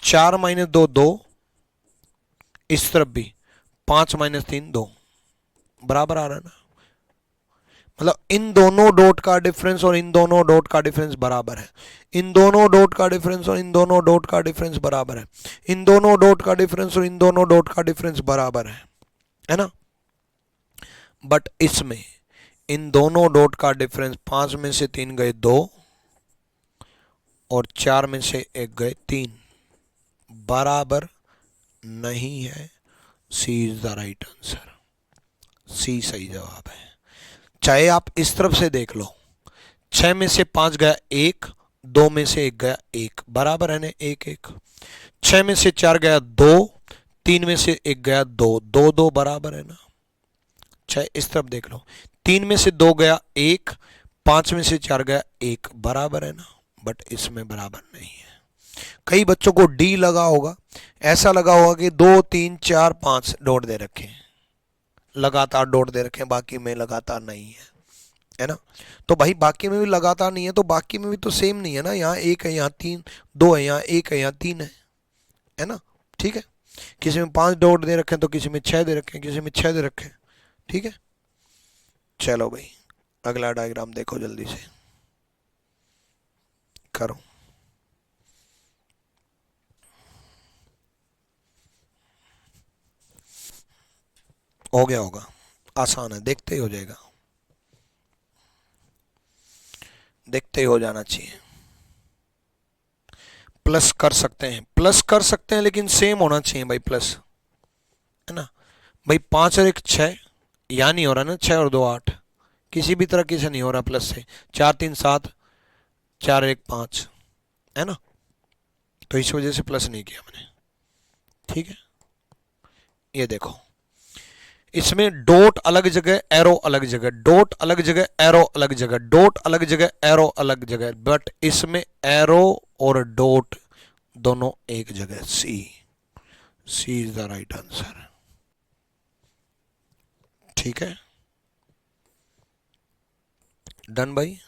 4 माइनस 2 2, इस तरफ भी 5 माइनस 3 2, बराबर आ रहा है ना। मतलब इन दोनों डॉट का डिफरेंस और इन दोनों डॉट का डिफरेंस बराबर है। इन दोनों डॉट का डिफरेंस और इन दोनों डॉट का डिफरेंस बराबर है। इन दोनों डॉट का डिफरेंस और इन दोनों डॉट का डिफरेंस बराबर है ना। बट इसमें इन दोनों डॉट का डिफरेंस 5 में से 3 गए 2 और 4 में से 1 गए 3, बराबर नहीं है। सी is the right answer. C सही जवाब है। चाहे आप इस तरफ से देख लो, 6 में से 5 गया 1, 2 में से 1 गया 1, बराबर है ना 1 1। 6 में से 4 गया 2, 3 में से 1 गया 2, 2 2 बराबर है ना। चाहे इस तरफ देख लो, 3 में से 2 गया 1, 5 में से 4 गया 1, बराबर है ना। बट इसमें बराबर नहीं है। कई बच्चों को डी लगा होगा, ऐसा लगा होगा कि 2 3 4 5 डॉट दे रखे हैं, लगातार डॉट दे रखे हैं, बाकी में लगातार नहीं है ना। तो भाई बाकी में भी लगातार नहीं है तो बाकी में भी तो सेम नहीं है ना। यहाँ 1 है, यहाँ 3 2 है, यहाँ 1 है, यहाँ 3 है ना। ठीक है, किसी में 5 डॉट दे रखे हैं तो किसी में 6 दे रखे हैं, किसी में 6 दे रखे हैं। ठीक है, चलो भाई अगला डायग्राम देखो, जल्दी से करो। हो गया होगा, आसान है, देखते ही हो जाएगा, देखते ही हो जाना चाहिए। प्लस कर सकते हैं, प्लस कर सकते हैं, लेकिन सेम होना चाहिए भाई, प्लस है ना भाई। 5 और 1 6, यहाँ नहीं हो रहा ना, 6 और 2 8, किसी भी तरह से नहीं हो रहा प्लस से। 4 3 7, 4 1 5, है ना। तो इस वजह से प्लस नहीं किया मैंने। ठीक है, ये देखो, इसमें डॉट अलग जगह, एरो अलग जगह, डॉट अलग जगह, एरो अलग जगह, डॉट अलग जगह, एरो अलग जगह, बट इसमें एरो और डॉट दोनों एक जगह। सी, सी इज द राइट आंसर। ठीक है, डन भाई,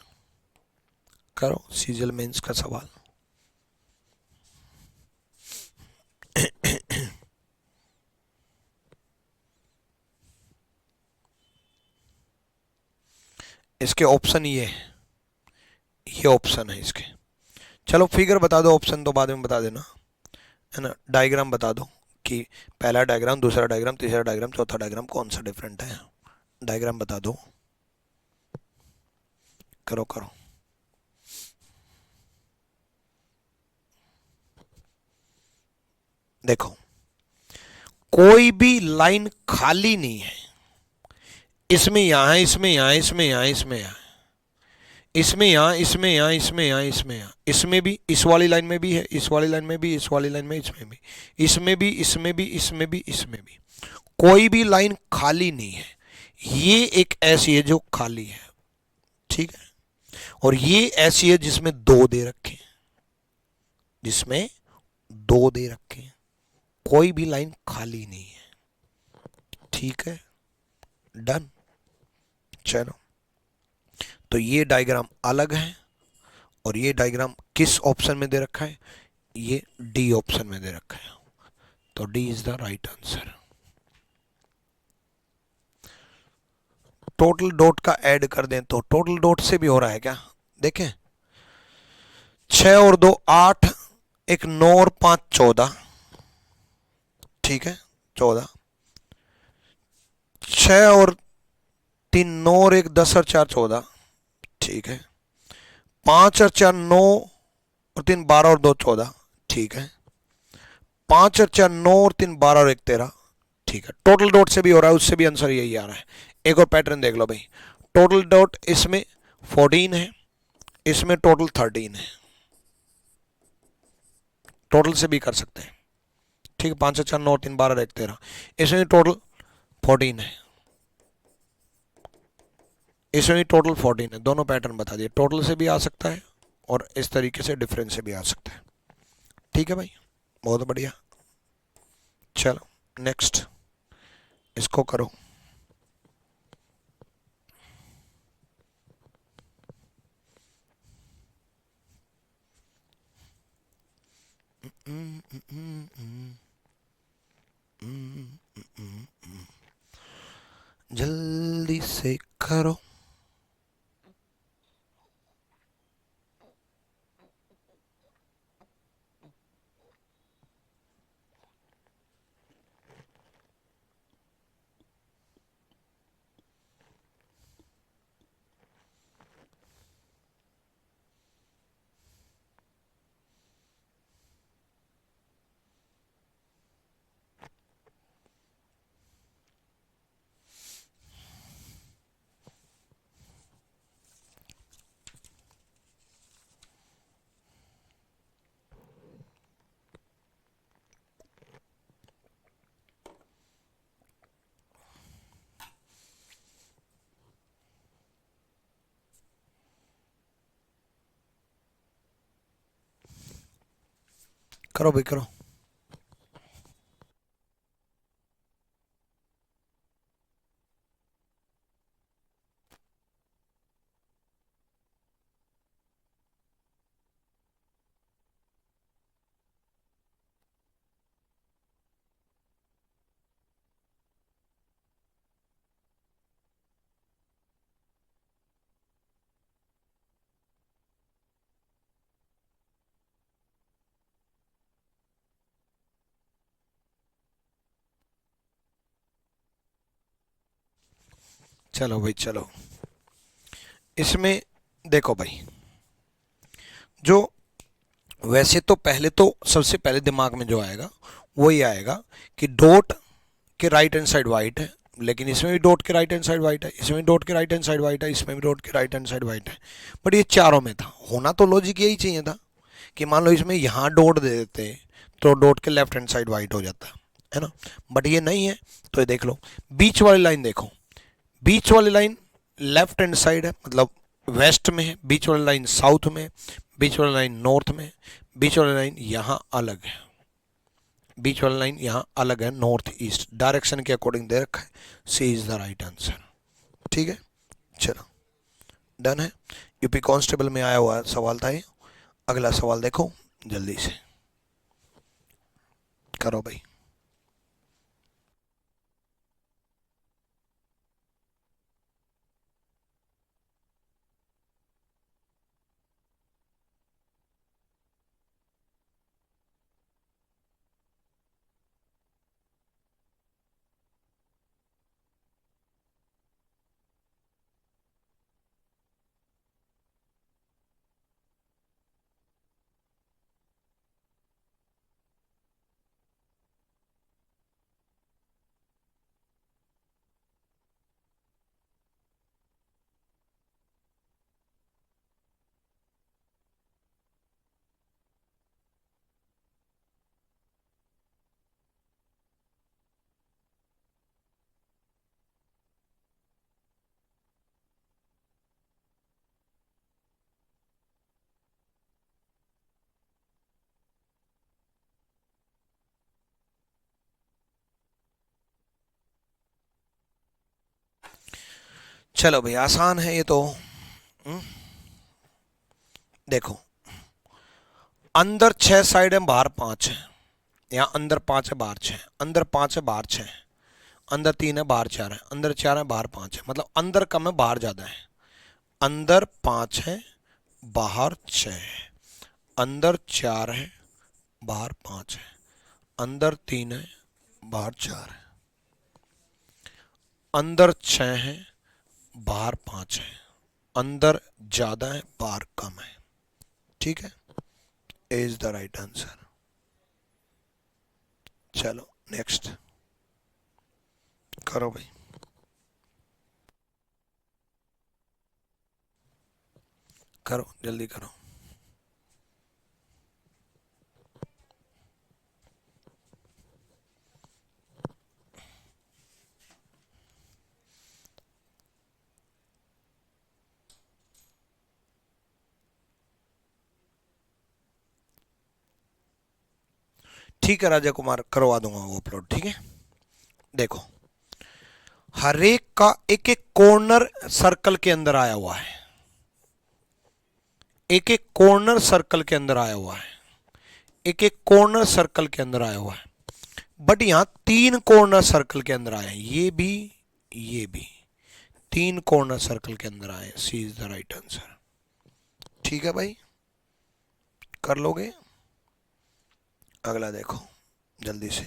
करो सीजल मेंस का सवाल। इसके ऑप्शन ये ऑप्शन है इसके। चलो फिगर बता दो, ऑप्शन तो बाद में बता देना, है ना। डायग्राम बता दो कि पहला डायग्राम, दूसरा डायग्राम, तीसरा डायग्राम, चौथा डायग्राम कौन सा डिफरेंट है। डायग्राम बता दो, करो करो। देखो, कोई भी लाइन खाली नहीं है। इसमें यहां है, इसमें यहां, इसमें यहां, इसमें यहां, इसमें यहां, इसमें यहां, इसमें यहां, इसमें यहां, इसमें भी, इस वाली लाइन में भी है, इस वाली लाइन में भी, इस वाली लाइन में, इसमें भी, इसमें भी, इसमें भी, इसमें भी, इसमें भी। कोई भी लाइन खाली नहीं है। ये एक ऐसी है जो खाली है, ठीक है, और ये ऐसी है जिसमें 2 दे रखे हैं, जिसमें 2 दे रखे हैं। कोई भी लाइन खाली नहीं है। ठीक है, डन। चलो, तो ये डायग्राम अलग है और ये डायग्राम किस ऑप्शन में दे रखा है? ये डी ऑप्शन में दे रखा है। तो D is the right answer. Total dot का ऐड कर दें तो टोटल डॉट से भी हो रहा है क्या? देखें, 6 और 2 8, 1 9 और 5 14, ठीक है 14। 6 और 3 9 और 1 10 और 4 14, ठीक है। 5 और 4 9 और 3 12 और 2 14, ठीक है। 5 और 4 9 और 3 12 और 1 13, ठीक है। टोटल डॉट से भी हो रहा है, उससे भी आंसर यही आ रहा है। एक और पैटर्न देख लो भाई, टोटल डॉट इसमें 14 है, इसमें टोटल 13 है। टोटल से भी कर सकते हैं, ठीक है। 5 और 4 9 और 3 12 और 1 13, इसमें टोटल 14 है, इसमें भी टोटल 14 है। दोनों पैटर्न बता दिए, टोटल से भी आ सकता है और इस तरीके से डिफरेंस से भी आ सकता है। ठीक है भाई, बहुत बढ़िया। चलो नेक्स्ट, इसको करो। जल्दी से करो। करो भाई करो। चलो भाई चलो, इसमें देखो भाई, जो वैसे तो पहले तो सबसे पहले दिमाग में जो आएगा वही आएगा कि डॉट के राइट हैंड साइड वाइट है, लेकिन इसमें भी डॉट के राइट हैंड साइड वाइट है, इसमें भी डॉट के राइट हैंड साइड वाइट है, इसमें भी डॉट के राइट हैंड साइड वाइट है। बट ये चारों में था, होना तो लॉजिक यही चाहिए था कि मान लो इसमें यहाँ डॉट दे देते तो डॉट के लेफ्ट हैंड साइड वाइट हो जाता है ना। बट ये नहीं है, तो ये देख लो, बीच वाली लाइन देखो, बीच वाली लाइन लेफ्ट हैंड साइड है, मतलब वेस्ट में है, बीच वाली लाइन साउथ में, बीच वाली लाइन नॉर्थ में, बीच वाली लाइन यहाँ अलग है, बीच वाली लाइन यहाँ अलग है, नॉर्थ ईस्ट डायरेक्शन के अकॉर्डिंग दे रखा है। सी इज द राइट आंसर। ठीक है, चलो डन है। यूपी कांस्टेबल में आया हुआ सवाल था ये। अगला सवाल देखो जल्दी से, करो भाई। चलो भाई आसान है ये तो। हम्म, देखो, अंदर 6 साइड है, बाहर 5 है। यहाँ अंदर 5 है, बाहर 6 है, अंदर 5 है, बाहर 6 है, अंदर 3 है, बाहर 4 है, अंदर 4 है, बाहर 5 है, मतलब अंदर कम है, बाहर ज़्यादा है। अंदर 5 है, बाहर 6 है, अंदर 4 है, बाहर 5 है, अंदर 3 है, बाहर 4 है, अंदर 6 है, बाहर 5 है, अंदर ज़्यादा है, बाहर कम है। ठीक है, इज द राइट आंसर। चलो नेक्स्ट, करो भाई, करो जल्दी करो। ठीक है राजा कुमार, करवा दूंगा वो अपलोड। ठीक है, देखो हर एक का एक एक कॉर्नर सर्कल के अंदर आया हुआ है, एक एक कॉर्नर सर्कल के अंदर आया हुआ है, एक एक कॉर्नर सर्कल के अंदर आया हुआ है। बट यहां तीन कॉर्नर सर्कल के अंदर आए हैं, ये भी तीन कॉर्नर सर्कल के अंदर आए। सी इज द राइट आंसर। ठीक है भाई, कर लोगे। अगला देखो जल्दी से।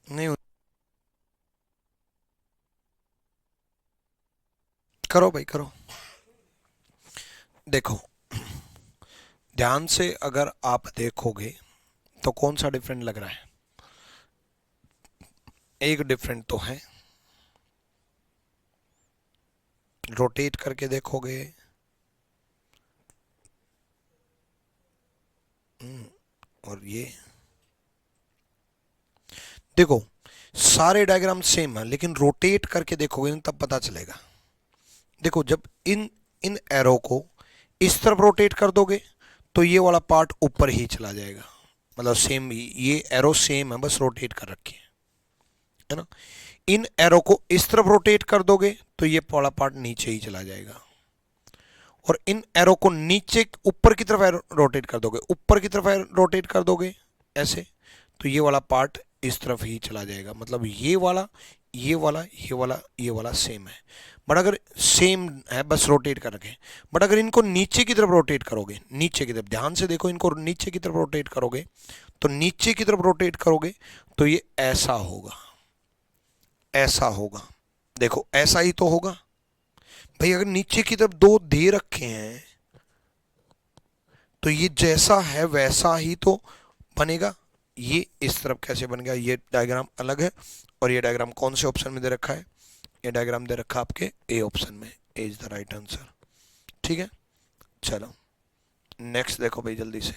नहीं, करो भाई करो। देखो ध्यान से अगर आप देखोगे तो कौन सा डिफरेंट लग रहा है? एक डिफरेंट तो है, रोटेट करके देखोगे। और ये देखो, सारे डायग्राम सेम है लेकिन रोटेट करके देखोगे तब पता चलेगा। देखो जब इन इन एरो को इस तरफ रोटेट कर दोगे तो ये वाला पार्ट ऊपर ही चला जाएगा, मतलब सेम, ये एरो सेम है, बस रोटेट कर रखी है ना। इन एरो को इस तरफ रोटेट कर दोगे तो ये वाला पार्ट नीचे ही चला जाएगा, और इन एरो को नीचे ऊपर की तरफ रोटेट कर दोगे, ऊपर की तरफ रोटेट कर दोगे ऐसे, तो ये वाला पार्ट इस तरफ ही चला जाएगा। मतलब ये वाला, ये वाला, ये वाला, ये वाला सेम है। बट अगर सेम है, बस रोटेट कर रखे, बट अगर इनको नीचे की तरफ रोटेट करोगे, नीचे की तरफ ध्यान से देखो, इनको नीचे की तरफ रोटेट करोगे तो नीचे की तरफ रोटेट करोगे तो ये ऐसा होगा, ऐसा होगा। देखो ऐसा ही तो होगा भाई, अगर नीचे की तरफ दो दे रखे हैं तो ये जैसा है वैसा ही तो बनेगा। ये इस तरफ कैसे बन गया? ये डायग्राम अलग है, और ये डायग्राम कौन से ऑप्शन में दे रखा है? ये डायग्राम दे रखा है आपके ए ऑप्शन में। ए इज द राइट आंसर। ठीक है, चलो नेक्स्ट देखो भाई जल्दी से।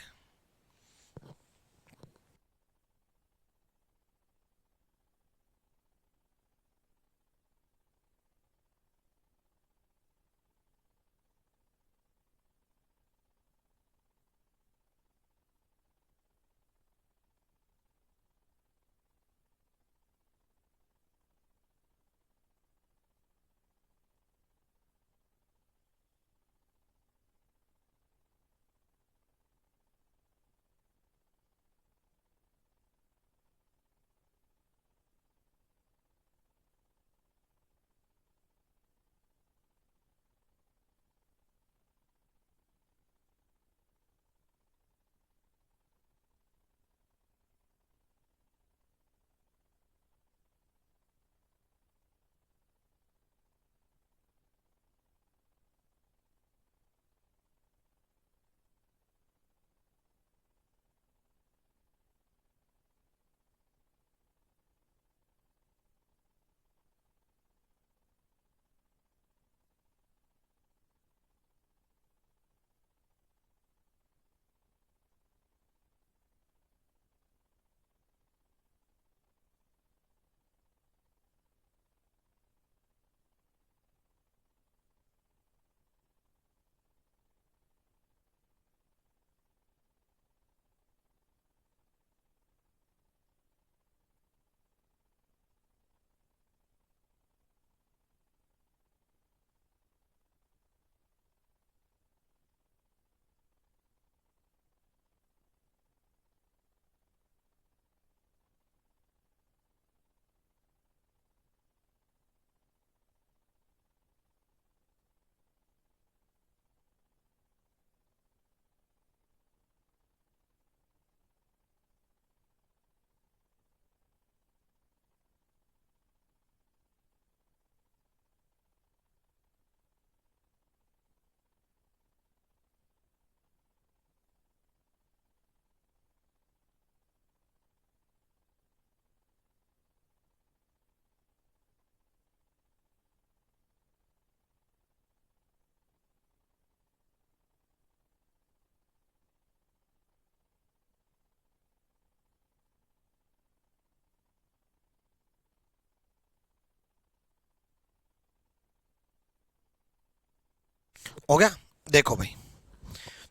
हो गया। देखो भाई,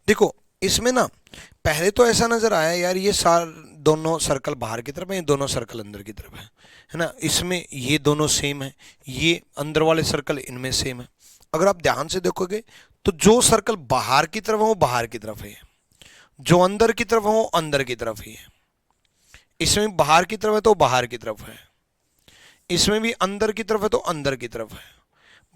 देखो इसमें ना पहले तो ऐसा नजर आया यार ये सार दोनों सर्कल बाहर की तरफ है, ये दोनों सर्कल अंदर की तरफ है ना। इसमें ये दोनों सेम है, ये अंदर वाले सर्कल इनमें सेम है। अगर आप ध्यान से देखोगे तो जो सर्कल बाहर की तरफ है वो बाहर की तरफ है, जो अंदर की तरफ है वो अंदर की तरफ ही है। इसमें बाहर की तरफ है तो बाहर की तरफ है, इसमें भी अंदर की तरफ है तो अंदर की तरफ है।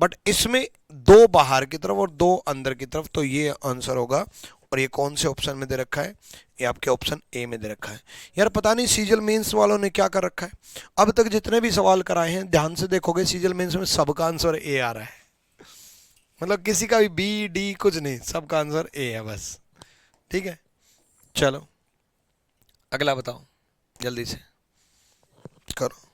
बट इसमें दो बाहर की तरफ और दो अंदर की तरफ, तो ये आंसर होगा। और ये कौन से ऑप्शन में दे रखा है? ये आपके ऑप्शन ए में दे रखा है। यार पता नहीं सीजल मेंस वालों ने क्या कर रखा है, अब तक जितने भी सवाल कराए हैं ध्यान से देखोगे सीजल मेंस में सबका आंसर ए आ रहा है। मतलब किसी का भी बी डी कुछ नहीं, सबका आंसर ए है बस। ठीक है, चलो अगला बताओ जल्दी से करो।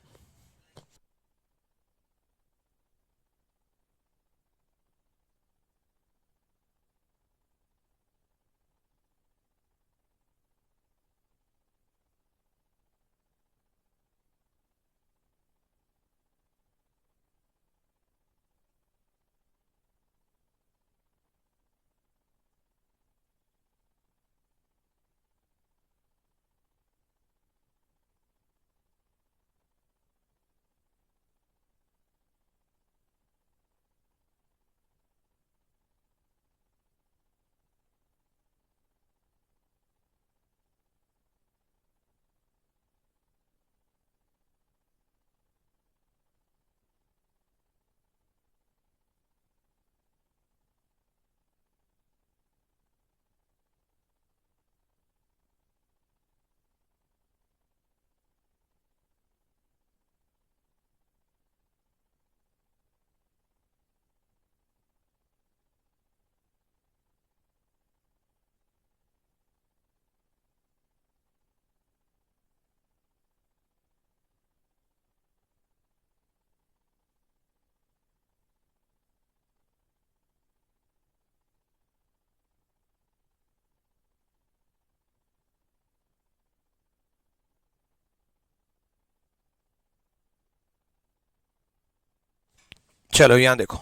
चलो यहां देखो,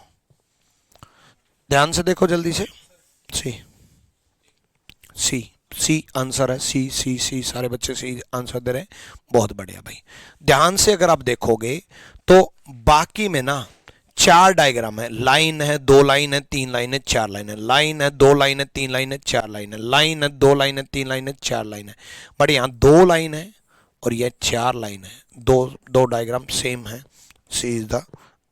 ध्यान से देखो जल्दी से। सी, सी, सी आंसर है। सी सी सी, सारे बच्चे सी आंसर दे रहे हैं, बहुत बढ़िया भाई। ध्यान से अगर आप देखोगे तो बाकी में ना चार डायग्राम है, लाइन है, दो लाइन है, तीन लाइन है, चार लाइन है, लाइन है, दो लाइन है, तीन लाइन है, चार लाइन है, लाइन है, दो लाइन है, तीन लाइन है, चार लाइन है। बट यहाँ दो लाइन है और यह चार लाइन है, दो दो डायग्राम सेम है। सी is the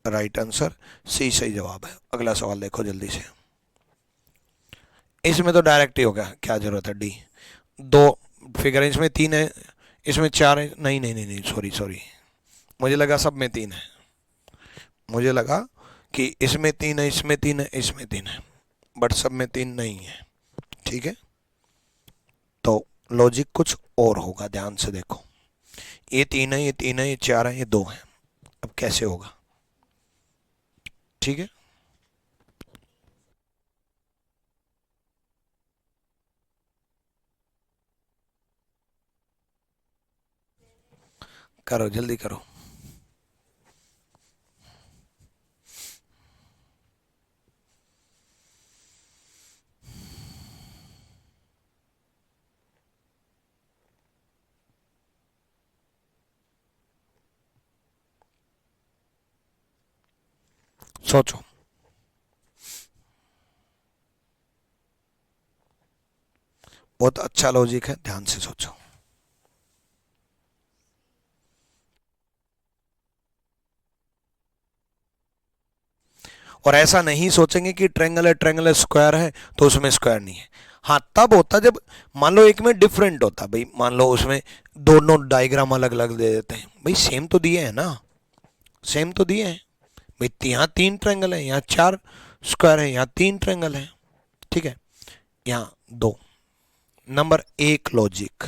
right answer, C सही जवाब है। अगला सवाल देखो जल्दी से। इसमें तो डायरेक्ट ही होगा, क्या जरूरत है। डी, दो फिगर है, इसमें तीन है, इसमें चार है। नहीं नहीं नहीं नहीं, सॉरी सॉरी, मुझे लगा सब में तीन है, मुझे लगा कि इसमें तीन है, इसमें तीन है, इसमें तीन है, बट सब में तीन नहीं है। ठीक है, तो लॉजिक कुछ और होगा, ध्यान से देखो। ये तीन है, ये तीन है, ये चार है, ये दो है, अब कैसे होगा? ठीक है, करो जल्दी करो। सोचो, बहुत अच्छा लॉजिक है, ध्यान से सोचो। और ऐसा नहीं सोचेंगे कि ट्रेंगल है, स्क्वायर है तो उसमें स्क्वायर नहीं है। हाँ तब होता जब मान लो एक में डिफरेंट होता भाई, मान लो उसमें दोनों डायग्राम अलग अलग दे देते हैं भाई, सेम तो दिए हैं ना, सेम तो दिए हैं भाई। यहाँ तीन ट्रेंगल है, यहाँ चार स्क्वायर है, यहाँ तीन ट्रेंगल है। ठीक है, यहाँ दो। नंबर एक लॉजिक,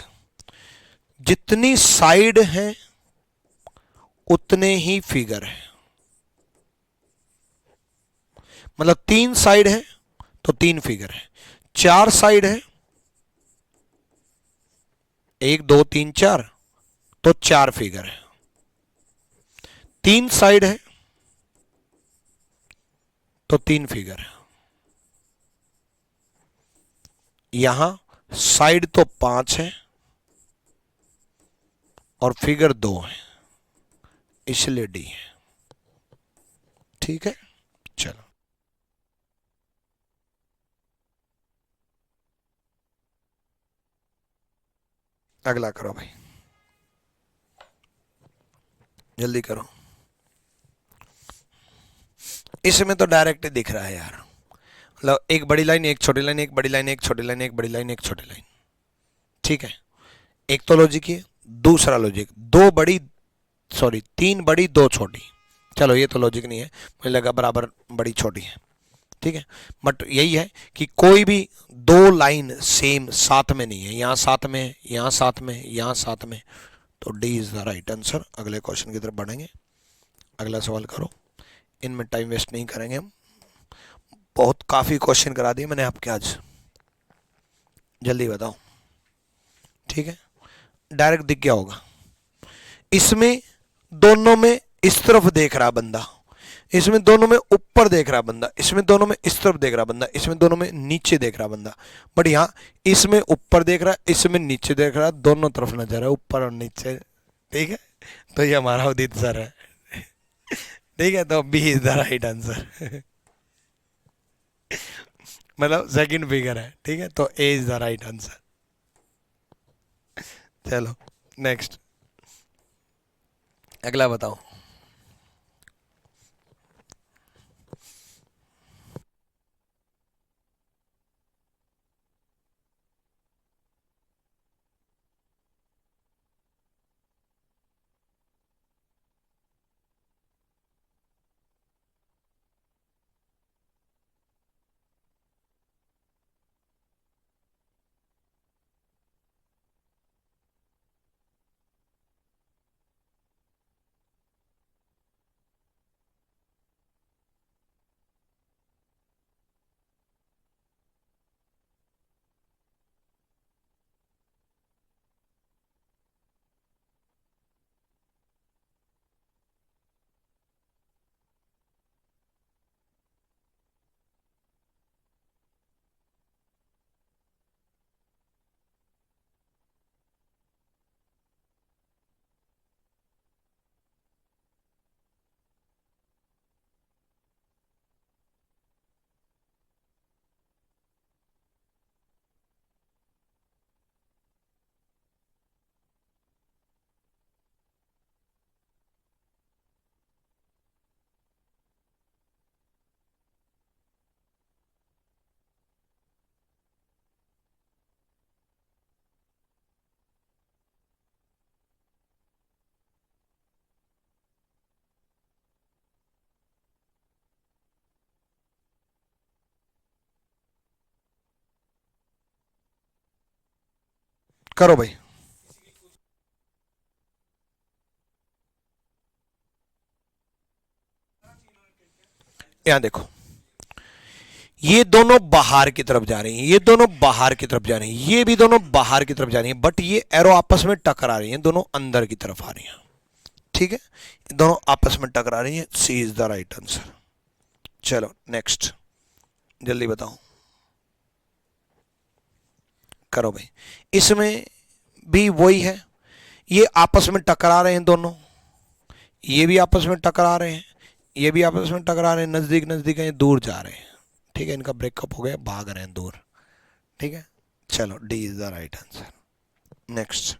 जितनी साइड है उतने ही फिगर है। मतलब तीन साइड है तो तीन फिगर है, चार साइड है, एक दो तीन चार, तो चार फिगर है। तीन साइड है तो तीन फिगर है। यहां साइड तो 5 है और फिगर 2 है, इसलिए डी है। ठीक है, चलो अगला करो भाई, जल्दी करो। इसमें तो डायरेक्ट दिख रहा है यार, मतलब एक बड़ी लाइन एक छोटी लाइन, एक बड़ी लाइन एक छोटी लाइन, एक बड़ी लाइन एक छोटी लाइन। ठीक है, एक तो लॉजिक ये, दूसरा लॉजिक दो बड़ी, सॉरी 3 बड़ी 2 छोटी। चलो ये तो लॉजिक नहीं है, मुझे लगा बराबर बड़ी छोटी है। ठीक है, बट यही है कि कोई भी दो लाइन सेम साथ में नहीं है, यहां साथ में, यहां साथ में, यहां साथ में, तो D is the right answer. अगले क्वेश्चन की तरफ बढ़ेंगे, अगला सवाल करो। इनमें टाइम वेस्ट नहीं करेंगे हम, बहुत काफी क्वेश्चन करा दिए मैंने आपके आज, जल्दी बताओ। ठीक है, डायरेक्ट दिख गया होगा। इसमें दोनों में इस तरफ देख रहा बंदा, इसमें दोनों में ऊपर देख रहा बंदा, इसमें दोनों में इस तरफ देख रहा बंदा, इसमें दोनों में नीचे देख रहा बंदा। बट यहाँ इसमें ऊपर देख रहा, इसमें नीचे देख रहा, दोनों तरफ नजर है, ऊपर और नीचे। ठीक है, तो ये हमारा उदित सर है। ठीक है, तो B is the right answer. मतलब सेकंड फिगर है। ठीक है, तो A is the right answer. चलो नेक्स्ट, अगला बताओ। करो भाई। यहां देखो, ये दोनों बाहर की तरफ जा रही हैं, ये दोनों बाहर की तरफ जा रही हैं, ये भी दोनों बाहर की तरफ जा रही हैं, बट ये एरो आपस में टकरा रही हैं, दोनों अंदर की तरफ आ रही हैं। ठीक है, दोनों आपस में टकरा रही हैं, सी इज द राइट आंसर। चलो नेक्स्ट, जल्दी बताओ, करो भाई। इसमें भी वही है, ये आपस में टकरा रहे हैं दोनों, ये भी आपस में टकरा रहे हैं, ये भी आपस में टकरा रहे हैं, नजदीक नजदीक है, दूर जा रहे हैं। ठीक है, इनका ब्रेकअप हो गया, भाग रहे हैं दूर। ठीक है, चलो D is the right answer. Next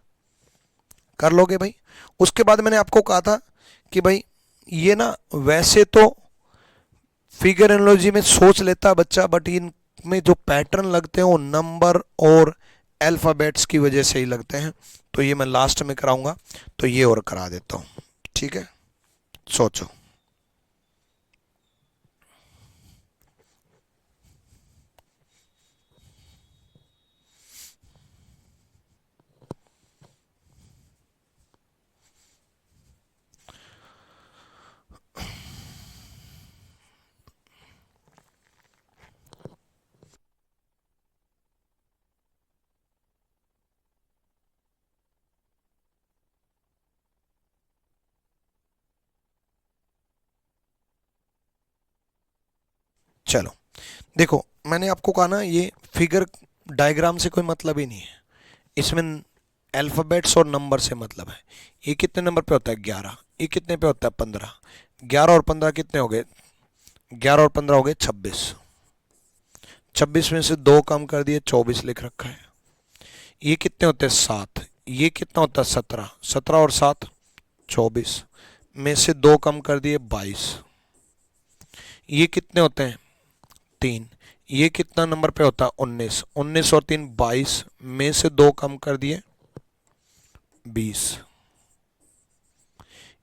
कर लोगे भाई। उसके बाद मैंने आपको कहा था कि भाई ये ना वैसे तो फिगर एनालॉजी में सोच लेता है बच्चा, बट इनमें जो पैटर्न लगते हैं वो नंबर और अल्फ़ाबेट्स की वजह से ही लगते हैं, तो ये मैं लास्ट में कराऊंगा, तो ये और करा देता हूँ। ठीक है, सोचो। चलो देखो, मैंने आपको कहा ना ये फिगर डायग्राम से कोई मतलब ही नहीं है, इसमें अल्फ़ाबेट्स और नंबर से मतलब है। ये कितने नंबर पे होता है 11, ये कितने पे होता है 15, 11 और 15 कितने हो गए, 11 और 15 हो गए 26, 26 में से 2 कम कर दिए 24 लिख रखा है। ये कितने होते हैं 7, ये कितना होता है 17, 17 और 7 24 में से 2 कम कर दिए 22, ये कितने होते हैं 3, ये कितना नंबर पे होता है 19, 19 और 3 22 में से 2 कम कर दिए 20,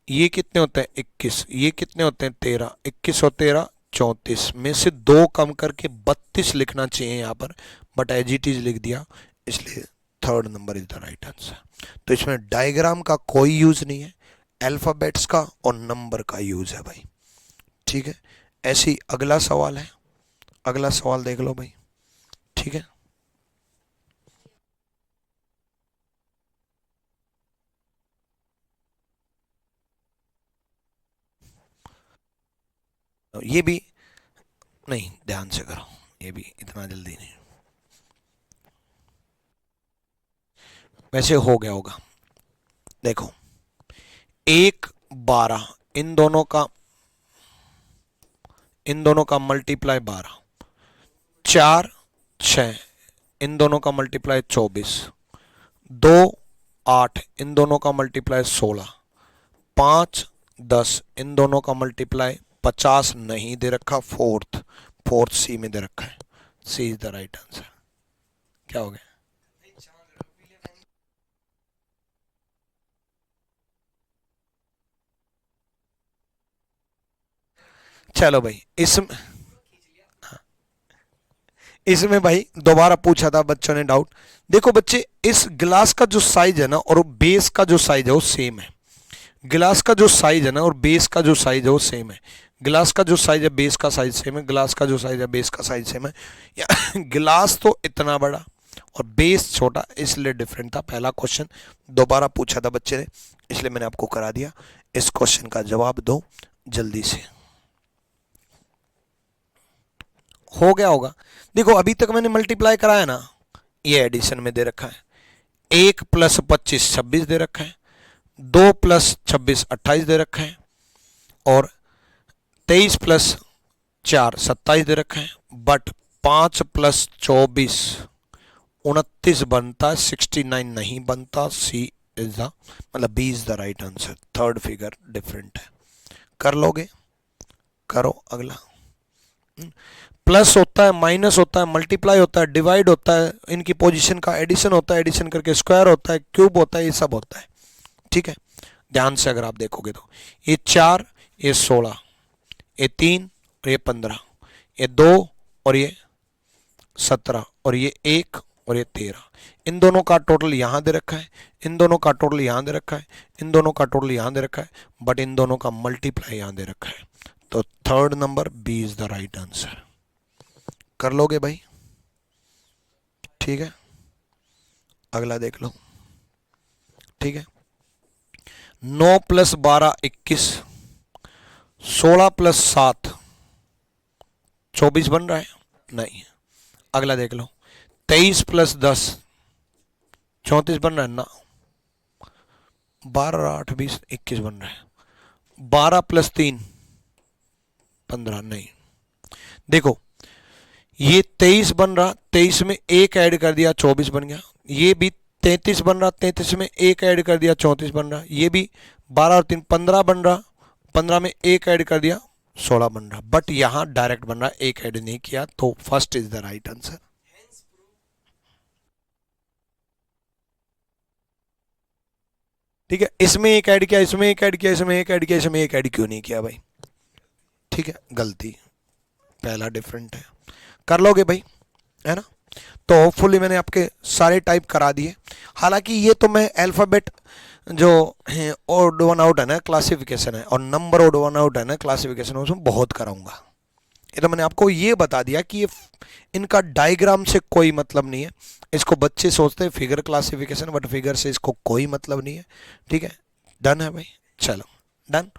ये कितने होते हैं 21, ये कितने होते हैं 13, 21 और 13 34 में से 2 कम करके 32 लिखना चाहिए यहाँ पर, बट एज इट इज लिख दिया, इसलिए third number is the right answer. तो इसमें डायग्राम का कोई यूज नहीं है, अल्फाबेट्स का और नंबर का यूज है भाई। ठीक है, ऐसे ही अगला सवाल है, अगला सवाल देख लो भाई। ठीक है, ये भी नहीं, ध्यान से करो, ये भी इतना जल्दी नहीं, वैसे हो गया होगा। देखो 1 12, इन दोनों का मल्टीप्लाई 12, 4 6, इन दोनों का मल्टीप्लाई 24, 2 8, इन दोनों का मल्टीप्लाई 16, 5 10, इन दोनों का मल्टीप्लाई 50 नहीं दे रखा, फोर्थ सी में दे रखा है, सी इज द राइट आंसर। क्या हो गया, चलो भाई इसमें भाई दोबारा पूछा था बच्चों ने डाउट। देखो बच्चे, इस गिलास का जो साइज है ना और बेस का जो साइज है वो सेम है, गिलास का जो साइज है ना और बेस का जो साइज है वो सेम है, गिलास का जो साइज है बेस का साइज सेम है, गिलास का जो साइज है बेस का साइज सेम है, या गिलास तो इतना बड़ा और बेस छोटा, इसलिए डिफरेंट था। पहला क्वेश्चन दोबारा पूछा था बच्चे ने, इसलिए मैंने आपको करा दिया। इस क्वेश्चन का जवाब दो जल्दी से, हो गया होगा। देखो अभी तक मैंने मल्टीप्लाई कराया ना, ये एडिशन में दे रखा है, 1 + 25 26 दे रखा है, 2 + 26 28 दे रखा है, और 23 + 4 27 दे रखा है, बट 5 + 24 29 बनता है, 69 नहीं बनता। सी इज द मतलब B is the right answer, third figure different है। कर लोगे, करो अगला। प्लस होता है, माइनस होता है, मल्टीप्लाई होता है, डिवाइड होता है, इनकी पोजीशन का एडिशन होता है, एडिशन करके स्क्वायर होता है, क्यूब होता है, ये सब होता है। ठीक है, ध्यान से अगर आप देखोगे तो ये 4, ये 16, ये 3 और ये 15, ये 2 और ये 17 और ये 1 और ये 13, इन दोनों का टोटल यहां दे रखा है, इन दोनों का टोटल यहां दे रखा है, इन दोनों का टोटल यहां दे रखा है, बट इन दोनों का मल्टीप्लाई यहां दे रखा है। तो third number B is the right answer. कर लोगे भाई, ठीक है, अगला देख लो। ठीक है, 9 + 12 21, 16 + 7 24 बन रहा है, नहीं। अगला देख लो, 23 + 10 34 बन रहा है ना, 12 8 20 21 बन रहा है, 12 + 3 15 नहीं। देखो ये 23 बन रहा, 23 में 1 ऐड कर दिया 24 बन गया, ये भी 33 बन रहा, 33 में 1 ऐड कर दिया 34 बन रहा, ये भी 12 और 3 15 बन रहा, 15 में 1 ऐड कर दिया 16 बन रहा, बट यहां डायरेक्ट बन रहा, 1 ऐड नहीं किया, तो first is the right answer. ठीक है, इसमें 1 ऐड किया, इसमें 1 ऐड किया, इसमें 1 ऐड किया, इसमें 1 ऐड क्यों नहीं किया भाई? ठीक है, गलती, पहला डिफरेंट है। कर लोगे भाई, है ना? तो होपफुली मैंने आपके सारे टाइप करा दिए। हालांकि ये तो मैं अल्फ़ाबेट जो है ओड वन आउट है ना क्लासिफिकेशन है, और नंबर ओड वन आउट है ना क्लासिफिकेशन है, उसमें बहुत कराऊंगा। ये तो मैंने आपको ये बता दिया कि ये इनका डायग्राम से कोई मतलब नहीं है। इसको बच्चे सोचते हैं फिगर क्लासिफिकेशन, बट फिगर से इसको कोई मतलब नहीं है। ठीक है, डन है भाई, चलो डन।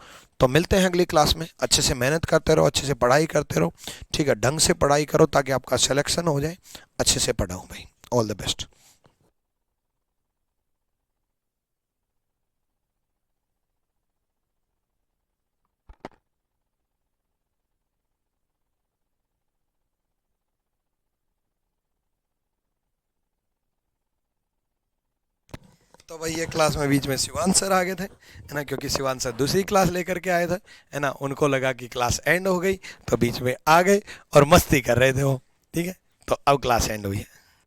तो मिलते हैं अगली क्लास में। अच्छे से मेहनत करते रहो, अच्छे से पढ़ाई करते रहो, ठीक है, ढंग से पढ़ाई करो ताकि आपका सिलेक्शन हो जाए। अच्छे से पढ़ाओ भाई, ऑल द बेस्ट। तो भाई ये क्लास में बीच में शिवान सर आ गए थे, है ना, क्योंकि शिवान सर दूसरी क्लास लेकर के आए थे, है ना, उनको लगा कि क्लास एंड हो गई तो बीच में आ गए और मस्ती कर रहे थे वो, ठीक है। तो अब क्लास एंड हुई है।